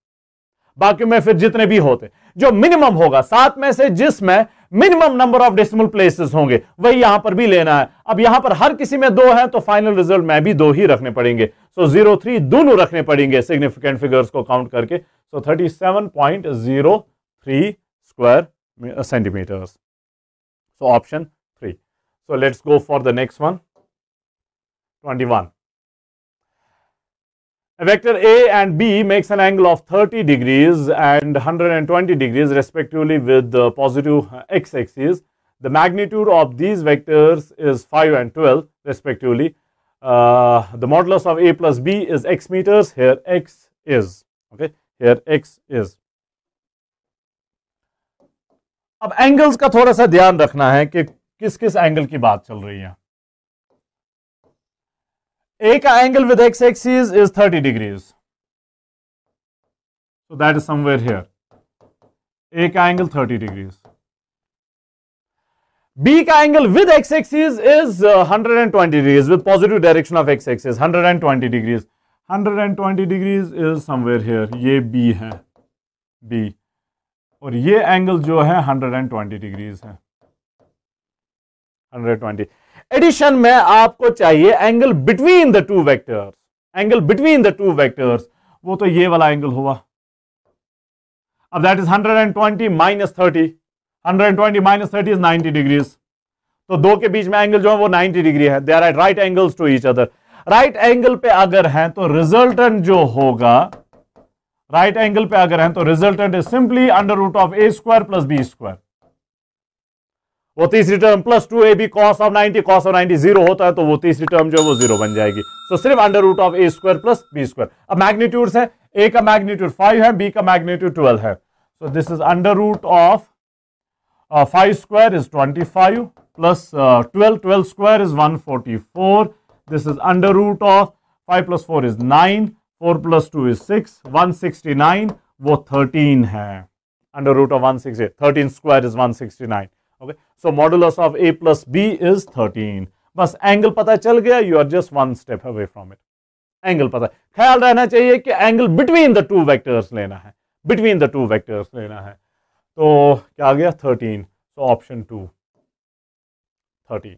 बाकी में फिर जितने भी होते, जो मिनिमम होगा 7 में से जिसमें minimum number of decimal places होंगे वही यहां पर भी लेना है। अब यहां पर हर किसी में 2 है तो फाइनल रिजल्ट में भी 2 ही रखने पड़ेंगे, सो 03 दोनों रखने पड़ेंगे सिग्निफिकेंट फिगर्स को काउंट करके। So 37.03 square centimetres, so option 3। So let's go for the next one, 21. A vector A and B makes an angle of 30 degrees and 120 degrees respectively with the positive x-axis. The magnitude of these vectors is 5 and 12 respectively. The modulus of A plus B is x meters. Here x is, okay, here x is. अब angles का थोड़ा सा ध्यान रखना है कि किस किस एंगल की बात चल रही है। A का angle with x-axis is 30 degrees. So that is somewhere here. A का एंगल 30 degrees. B का angle with x-axis is 120 degrees with positive direction of x-axis, 120 degrees. 120 degrees is somewhere here. ये B है, B. और ये angle जो है 120 degrees है, 120। Addition में आपको चाहिए angle between the two vectors, angle between the two vectors, वो तो ये वाला एंगल हुआ। अब that is 120 minus 30, 120 minus 30 is 90 degrees. तो दो के बीच में एंगल जो है वो 90 डिग्री है, they are at right angles to each other. Right angle पे अगर है तो रिजल्टेंट जो होगा, राइट एंगल पे अगर है तो resultant is simply under root of A square plus B square. वो तीसरी term plus 2ab cos of 90, cos of 90 zero होता है तो वो तीसरी टर्म जो है वो जीरो बन जाएगी। तो सिर्फ under root of A square plus B square. अब मैग्नीट्यूड्स है, ए का मैग्नीट्यूड 5 है, बी का मैग्नीट्यूड 12 है। So this is under root of 5 square is 25 plus 12 square is 144। This is under root of 5 plus 4 is 9, 4 plus 2 is 6, 169 वो 13 है। Under root of 160, 13 square is 169। Okay, so modulus of a plus b is 13। बस angle पता चल गया, you are just one step away from it. Angle पता, ख्याल रहना चाहिए कि angle between the two vectors लेना है, बिटवीन द टू वेक्टर्स लेना है। तो क्या आ गया 13, सो option 2 13।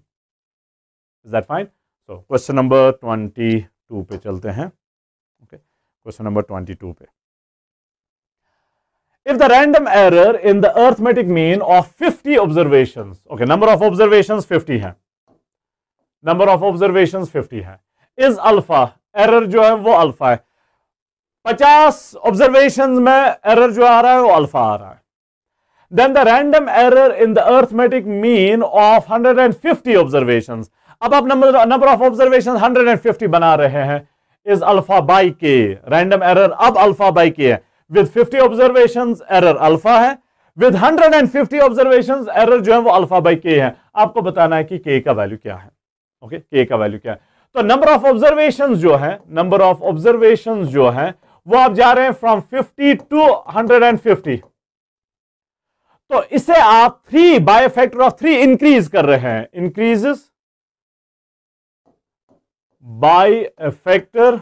Is that fine? So question number 22 पे चलते हैं। ओके, क्वेश्चन नंबर 22 पे, if the random error in the arithmetic mean of 50 observations, okay, number of observations 50 है, number of observations 50 है, is alpha, error जो है वो alpha है, 50 observations में error जो आ रहा है वो alpha आ रहा है, then the random error in the arithmetic mean of 150 observations, अब आप number of observations 150 बना रहे हैं, is alpha by k, random error अब alpha by k है। With 50 observations error alpha है, with 150 observations error जो है वो alpha by k है। आपको बताना है कि k का वैल्यू क्या है। ओके, k का वैल्यू क्या है। तो नंबर ऑफ ऑब्जर्वेशंस जो है, नंबर ऑफ ऑब्जर्वेशंस जो है वो आप जा रहे हैं फ्रॉम 50 टू 150। तो इसे आप 3 बाय फैक्टर ऑफ 3 इंक्रीज कर रहे हैं, increases by a factor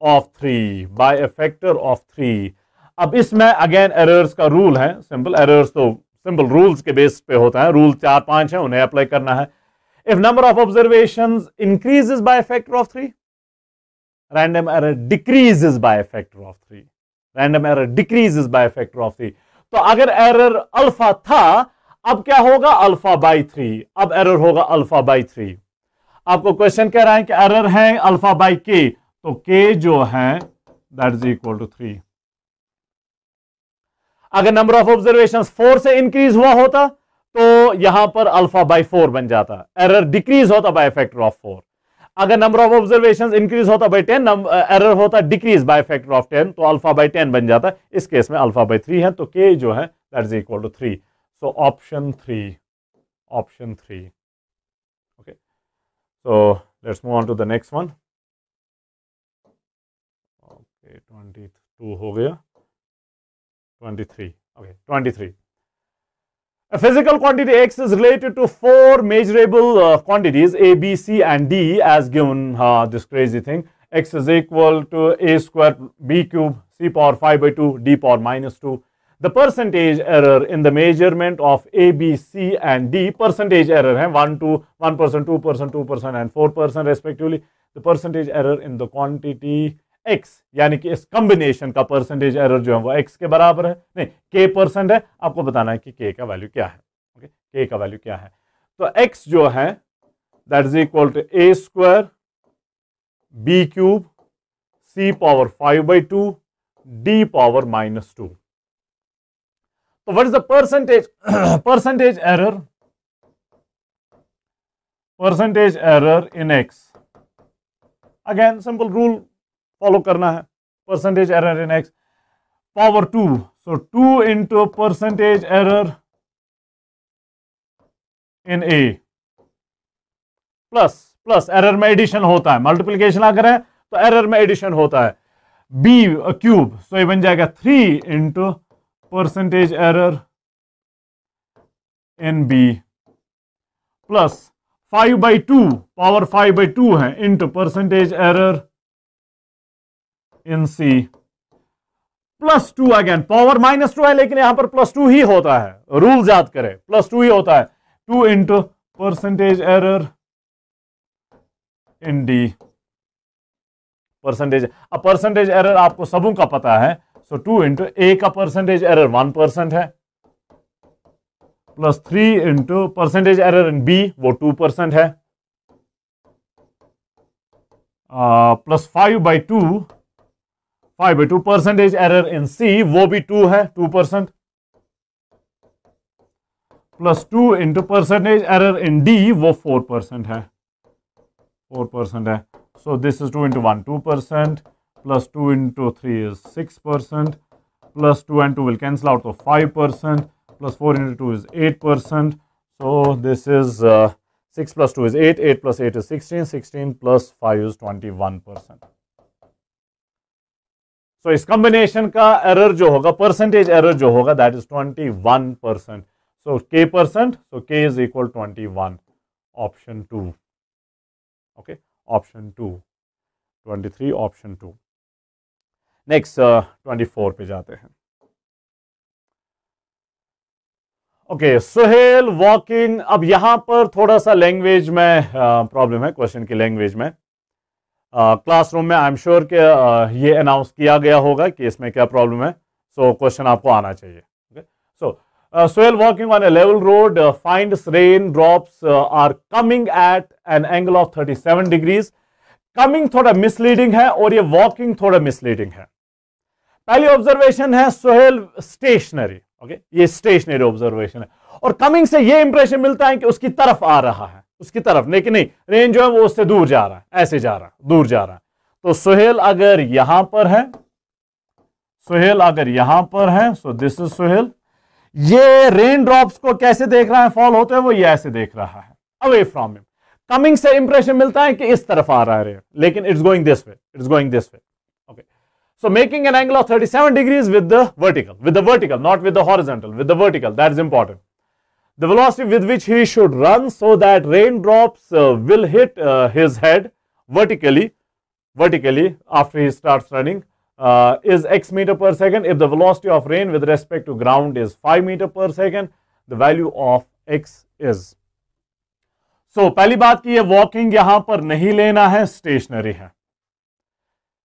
of 3, by a factor of 3। अब इसमें अगेन एरर्स का रूल है, सिंपल एरर्स तो सिंपल रूल्स के बेस पे होता है, रूल 4-5 है, उन्हें अप्लाई करना है। If number of observations increases by factor of 3, random error decreases by factor of 3, random error decreases by factor of 3। तो अगर एरर अल्फा था, अब क्या होगा अल्फा बाई 3, अब एरर होगा अल्फा बाई 3। आपको क्वेश्चन कह रहा है कि एरर है अल्फा बाई के, तो k जो है दैट इज इक्वल टू 3। अगर नंबर ऑफ ऑब्जर्वेशंस 4 से इंक्रीज हुआ होता तो यहां पर अल्फा बाई 4 बन जाता, एरर डिक्रीज होता बाय फैक्टर ऑफ 4। अगर नंबर ऑफ ऑब्जर्वेशंस इंक्रीज होता बाय 10, एरर होता डिक्रीज बाय फैक्टर ऑफ 10, तो अल्फा बाई 10 बन जाता। इस केस में अल्फा बाई 3 है, तो k जो है that is equal to 3। So option 3, option 3। Okay, so let's move on to the next one. 22 हो गया, 23। Okay, 23. A physical quantity x is related to 4 measurable quantities a, b, c and d as given this crazy thing. X is equal to a square b cube c power 5 by 2 d power minus 2. The percentage error in the measurement of a, b, c and d, percentage error है 1%, 2%, 2% and 4% respectively. The percentage error in the quantity x, यानी कि इस combination का percentage error जो है वो x के बराबर है, नहीं k% है। आपको बताना है कि k का वैल्यू क्या है। ओके, k का वैल्यू क्या है। तो x जो है that is equal to a square b cube c power 5 by 2 d power minus 2। तो what is the percentage error, percentage error in x। Again simple rule follow करना है, percentage error in x power 2, so 2 into percentage error in a plus error में addition होता है, multiplication अगर है तो error में एडिशन होता है, b क्यूब, सो ये बन जाएगा 3 into percentage error in b plus 5 by 2 power 5 by 2 है इंटू परसेंटेज एरर इन C +2 अगेन, पावर -2 है लेकिन यहां पर +2 ही होता है, रूल याद करें, +2 ही होता है। 2 इंटू परसेंटेज एरर इन डी, अब परसेंटेज एरर आपको सबों का पता है, सो 2 इंटू ए का परसेंटेज एरर 1% है, +3 into percentage error in b वो 2% है, +5/2 परसेंटेज एरर इन सी वो भी 2 है, 2%, +2 इंटू परसेंटेज एरर इन डी वो 4% है, 4% है। So this is 2 into 1, 2%, plus 2 into 3 is 6%, plus 2 and 2 will cancel out, so 5%, plus 4 into 2 is 8%. So this is 6 plus 2 is 8, 8 plus 8 is 16, 16 plus 5 is 21%. So इस combination का error जो होगा, percentage error जो होगा, that is 21%. So k%, so k is equal to 21, option 2. Okay. Option 2, 23 option 2। Next 24 पे जाते हैं। Okay, Suhail walking. अब यहां पर थोड़ा सा लैंग्वेज में प्रॉब्लम है, क्वेश्चन की लैंग्वेज में। क्लासरूम में आई एम श्योर कि ये अनाउंस किया गया होगा कि इसमें क्या प्रॉब्लम है, सो क्वेश्चन आपको आना चाहिए। Okay, so Sohail walking on a level road finds rain drops are coming at an angle of 37 degrees. Coming थोड़ा मिसलीडिंग है और ये walking थोड़ा मिसलीडिंग है। पहली ऑब्जर्वेशन है सोहेल स्टेशनरी, ओके, ये स्टेशनरी ऑब्जर्वेशन है, और कमिंग से ये इंप्रेशन मिलता है कि उसकी तरफ आ रहा है, उसकी तरफ, लेकिन नहीं, रेन जो है वो उससे दूर जा रहा है, ऐसे जा रहा है, दूर जा रहा है। तो सोहेल अगर यहां पर है, सोहेल अगर यहां पर है, सो दिस इज सोहेल, ये रेन ड्रॉप्स को कैसे देख रहा है फॉल होते हैं, वो ये ऐसे देख रहा है, अवे फ्रॉम हिम। कमिंग से इंप्रेशन मिलता है कि इस तरफ आ रहा है रेन, लेकिन it's going this way, it's going this way. Okay, so making an angle of 37 degrees with the vertical, not with the horizontal, with the vertical, that is important. The velocity with which he should run so that raindrops will hit his head vertically after he starts running is x meter per second. If the velocity of rain with respect to ground is 5 meter per second, the value of x is. So पहली बात की ये walking यहां पर नहीं लेना है, stationery है।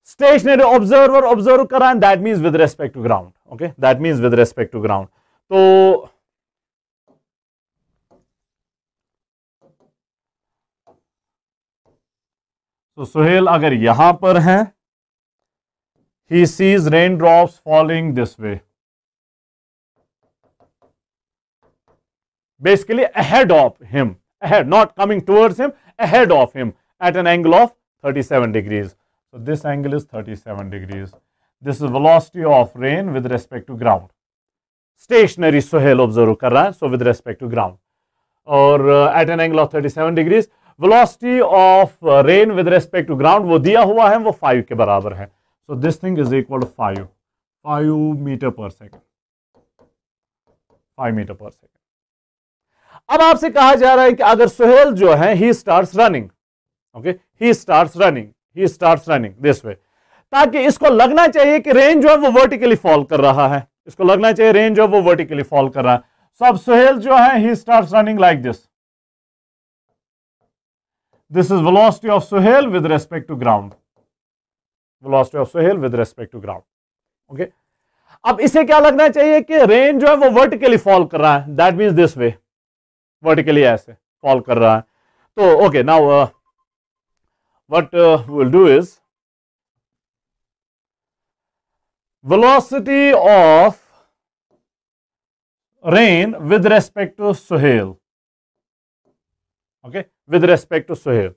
स्टेशनरी ऑब्जर्वर ऑब्जर्व कर रहा है, that means with respect to ground. Okay, that means with respect to ground. तो सुहेल अगर यहां पर है, he sees raindrops falling this way, basically ahead of him, ahead, not coming towards him, ahead of him at an angle of 37 degrees. So this angle is 37 degrees. This is velocity of rain with respect to ground. Stationary Sohail observe कर रहा है, so with respect to ground. और at an angle of 37 degrees, velocity of rain with respect to ground वो दिया हुआ है, वो 5 के बराबर है. So this thing is equal to 5 meter per second. 5 meter per second. अब आपसे कहा जा रहा है कि अगर सुहेल जो है, he starts running. Okay, he starts running this way. ताकि इसको लगना चाहिए कि रेन जो है वो वर्टिकली फॉल कर रहा है, इसको लगना चाहिए रेन जो है वो वर्टिकली फॉल कर रहा है। सो अब सुहेल जो है, he starts running like this. This is velocity of Sohail with respect to ground. Velocity of Sohail with respect to ground. Okay. अब इसे क्या लगना चाहिए कि रेन जो है वो वर्टिकली फॉल कर रहा है, that means this way, vertically ऐसे फॉल कर रहा है। तो okay, now what we'll do is velocity of rain with respect to Sohail. Okay, with respect to Sohail.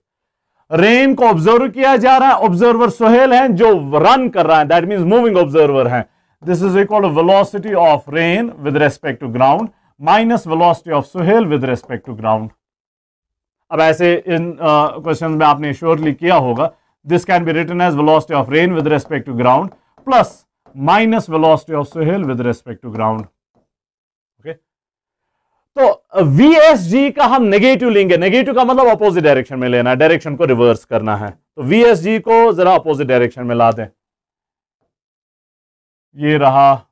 Rain को ऑब्जर्व किया जा रहा है, ऑब्जर्वर सोहेल है जो रन कर रहा है, दैट मीन्स मूविंग ऑब्जर्वर है। This is equal to velocity of rain with respect to ground minus velocity of Sohail with respect to ground. अब ऐसे इन क्वेश्चन में आपने श्योरली किया होगा, this can be written as velocity of rain with respect to ground plus minus velocity of Sohail with respect to ground. Okay, तो VSG का हम नेगेटिव लेंगे, नेगेटिव का मतलब अपोजिट डायरेक्शन में लेना है, डायरेक्शन को रिवर्स करना है। तो VSG को जरा अपोजिट डायरेक्शन में ला दें। ये रहा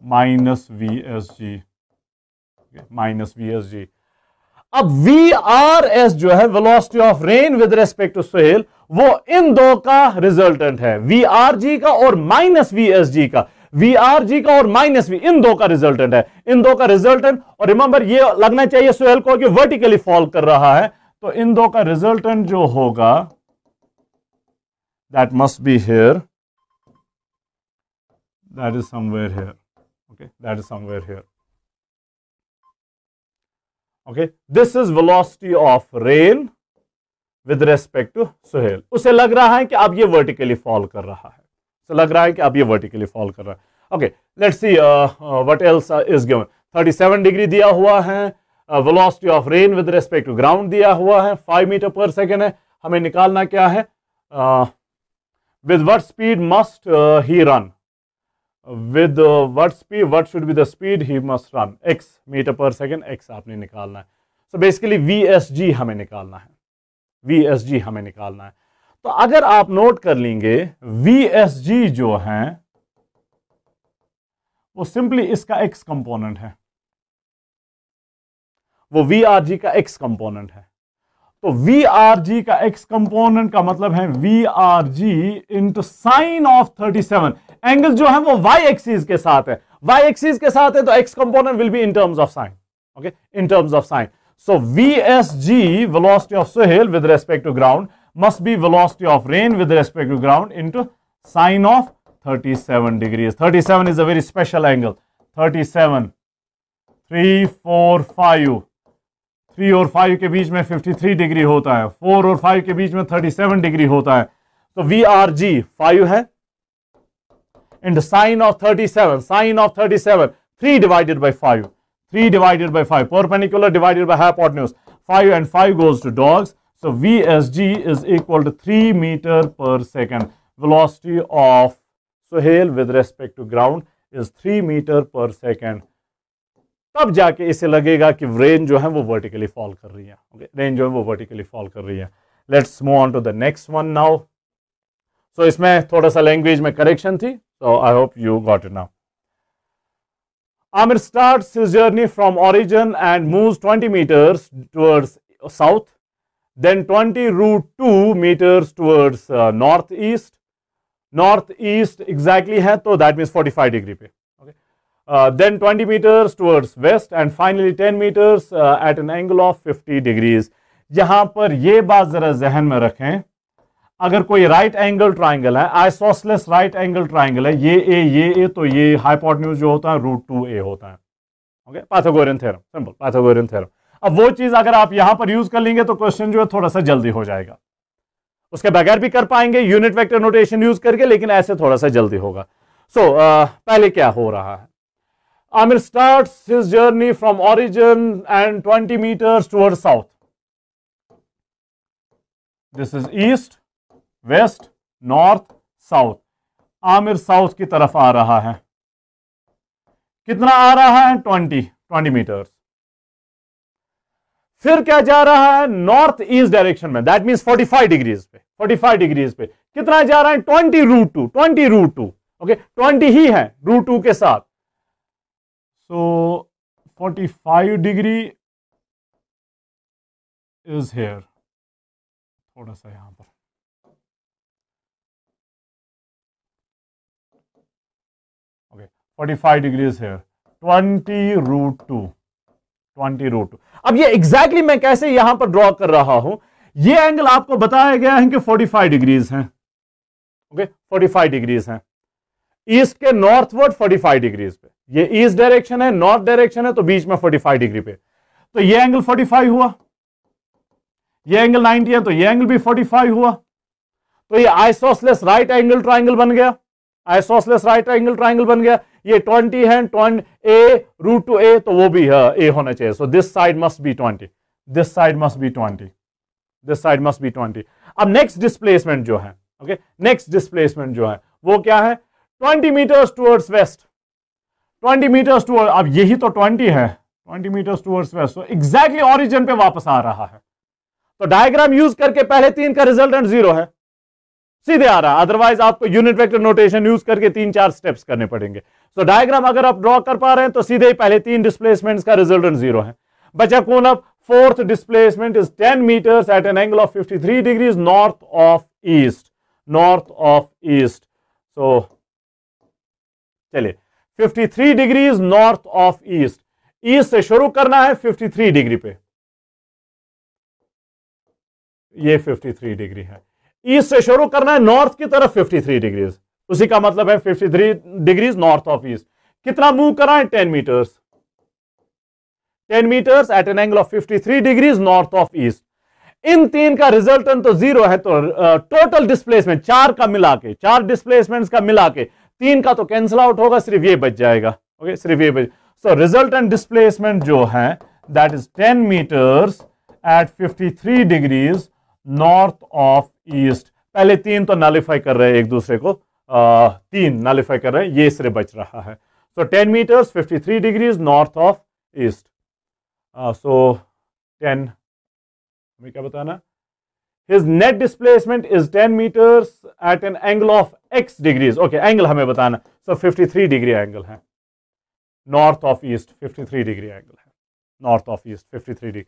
minus V S G, minus V S G. अब वी आर एस जो है velocity of rain with respect to Sohail, वो इन दो का रिजल्टेंट है, वी आर जी का और माइनस वी एस जी का। वी आर जी का और माइनस वी, इन दो का रिजल्टेंट है, इन दो का रिजल्टेंट। और रिमेंबर ये लगना चाहिए सोहेल को कि वर्टिकली फॉल कर रहा है, तो इन दो का रिजल्टेंट जो होगा that must be here, that is somewhere here, okay, that is somewhere here, okay. This is velocity of rain with respect to Sohail. उसे लग रहा है कि अब ये वर्टिकली फॉल कर रहा है, उसे लग रहा है कि अब ये वर्टिकली फॉल कर रहा है। Okay, let's see what else is given. 37 degree दिया हुआ है, velocity of rain with respect to ground दिया हुआ है, 5 मीटर पर सेकेंड है। हमें निकालना क्या है, with what speed must he run, with what speed, what should be the speed he must run, x metre per second, x आपने निकालना है। so basically VSG हमें निकालना है, VSG हमें निकालना है। तो अगर आप नोट कर लेंगे VSG जो है वो सिंपली इसका x कंपोनेंट है, वो VRG का x कंपोनेंट है। तो VRG का x कंपोनेंट का मतलब है VRG into sine of 37। Angle जो है वो y एक्सिस के साथ है, y एक्सिस के साथ है, तो x component will be in terms of sine, okay, in terms of sine. So VSG velocity of Sohail with respect to ground must be velocity of rain with respect to ground into sine of 37 degrees. 37 is a very special angle. 37, 3, 4, 5, 3 और 5 के बीच में 53 degree होता है, 4 और 5 के बीच में 37 डिग्री होता है। तो VRG 5 है, इन sine of 37, sine of 37, 3 divided by 5, 3 divided by 5, perpendicular divided by hypotenuse, 5 and 5 goes to dogs. So VSG is equal to 3 meter per second. Velocity of Sohail with respect to ground is 3 meter per second. तब जाके इसे लगेगा कि rain जो है वो vertically fall कर रही है, ओके, रेन जो है वो वर्टिकली फॉल कर रही है। Let's move on to the next one now. So इसमें थोड़ा सा लैंग्वेज में करेक्शन थी, so I hope you got it now. Amir starts his journey from origin and moves 20 meters towards south, then 20 route 2 meters towards northeast. Northeast exactly है तो that means 45 degree पे, okay. Then 20 meters towards west and finally 10 meters at an angle of 50 degrees. यहां पर ये बात जरा जहन में रखें, अगर कोई राइट एंगल ट्राइंगल है, आइसोसेलेस राइट एंगल ट्राइंगल है, ये ए, तो ये हाइपोटेन्यूज जो होता है रूट 2a होता है, okay, Pythagorean theorem, simple Pythagorean theorem. अब वो चीज अगर आप यहां पर यूज कर लेंगे तो क्वेश्चन जो है थोड़ा सा जल्दी हो जाएगा, उसके बगैर भी कर पाएंगे यूनिट वेक्टर नोटेशन यूज करके, लेकिन ऐसे थोड़ा सा जल्दी होगा। सो पहले क्या हो रहा है, Amir starts his journey from origin and 20 meters towards south. This is east, west, north, south. Aamir south की तरफ आ रहा है, कितना आ रहा है, 20 मीटर्स। फिर क्या जा रहा है, नॉर्थ ईस्ट डायरेक्शन में, दैट मींस 45 डिग्रीज पे, 45 डिग्रीज पे कितना जा रहा है, 20 रूट 2, 20 रूट 2, ओके, 20 ही है रूट 2 के साथ। सो 45 डिग्री इज हेयर, थोड़ा सा यहां पर, okay, 45 degrees here, 20 root 2, 20 root 2। अब ये एग्जैक्टली मैं कैसे यहां पर ड्रॉ कर रहा हूं, ये एंगल आपको बताया गया है कि 45 डिग्रीज हैं, ओके, 45 डिग्रीज हैं, ईस्ट के नॉर्थवर्ड 45 डिग्रीज पे, ये ईस्ट डायरेक्शन है, नॉर्थ डायरेक्शन है, तो बीच में 45 डिग्री पे, तो ये एंगल 45 हुआ, ये एंगल 90 है, तो ये एंगल भी 45 हुआ, तो ये आइसोसेलेस राइट एंगल ट्राइंगल बन गया, आइसोसेलेस राइट एंगल ट्राइंगल बन गया। ये 20 है, 20 ए रूट 2a, तो वो भी ए होना चाहिए। So this side must be 20, this side must be 20, this side must be 20। अब नेक्स्ट डिस्प्लेसमेंट जो है, ओके, नेक्स्ट डिस्प्लेसमेंट जो है वो क्या है, 20 metres towards west, 20 metres toward, अब यही तो 20 है, 20 मीटर्स टुवर्ड्स वेस्ट, तो एग्जैक्टली ऑरिजिन पे वापस आ रहा है। तो डायग्राम यूज करके पहले 3 का रिजल्टेंट 0 है, सीधे आ रहा है, अदरवाइज आपको यूनिट वेक्टर नोटेशन यूज करके 3-4 स्टेप्स करने पड़ेंगे। सो डायग्राम अगर आप ड्रॉ कर पा रहे हैं तो सीधे ही पहले 3 डिस्प्लेसमेंट्स का रिजल्टेंट 0 है। बचा कौन अब? Fourth displacement is 10 metres at an angle of 53 degrees north of east, north of east. So चलिए 53 degrees north of east, east से शुरू करना है 53 डिग्री पे, ये 53 डिग्री है। ईस्ट से शुरू करना है नॉर्थ की तरफ 53 डिग्रीज, उसी का मतलब है 53 डिग्रीज नॉर्थ ऑफ ईस्ट। कितना मूव करा है? 10 meters, 10 metres at an angle of 53 degrees north of east. इन तीन का रिजल्टेंट तो 0 है, तो टोटल डिस्प्लेसमेंट 4 का मिला के, 4 डिस्प्लेसमेंट्स का मिला के 3 का तो कैंसिल आउट होगा, सिर्फ ये बच जाएगा। ओके, सिर्फ ये बच। सो रिजल्टेंट डिस्प्लेसमेंट जो है that is 10 metres at 53 degrees north of east. पहले 3 तो नलिफाई कर रहे हैं एक दूसरे को, 3 नलिफाई कर रहे हैं, ये सिर्फ बच रहा है। So 10 meters 53 degrees north of east. So 10, हमें क्या बताना? His net displacement is 10 meters at an angle of x degrees. Okay, angle हमें बताना। So 53 डिग्री एंगल है, north of east 53 degree angle है, नॉर्थ ऑफ ईस्ट 53 डिग्री।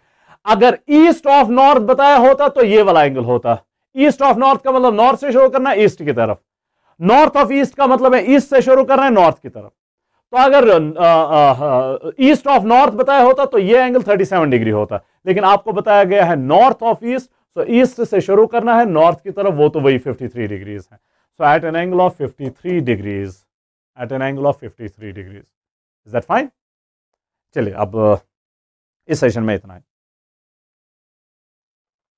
अगर east of north बताया होता तो ये वाला एंगल होता। ईस्ट ऑफ नॉर्थ का मतलब नॉर्थ से शुरू करना है ईस्ट की तरफ, नॉर्थ ऑफ ईस्ट का मतलब है ईस्ट से शुरू करना है नॉर्थ की तरफ। तो अगर ईस्ट ऑफ नॉर्थ बताया होता तो ये एंगल 37 डिग्री होता, लेकिन आपको बताया गया है north of east, so east से शुरू करना है नॉर्थ की तरफ, वो तो वही 53 डिग्रीज है। So at an angle of 53 degrees, at an angle of 53 degrees, is that fine? चलिए अब इस सेशन में इतना है।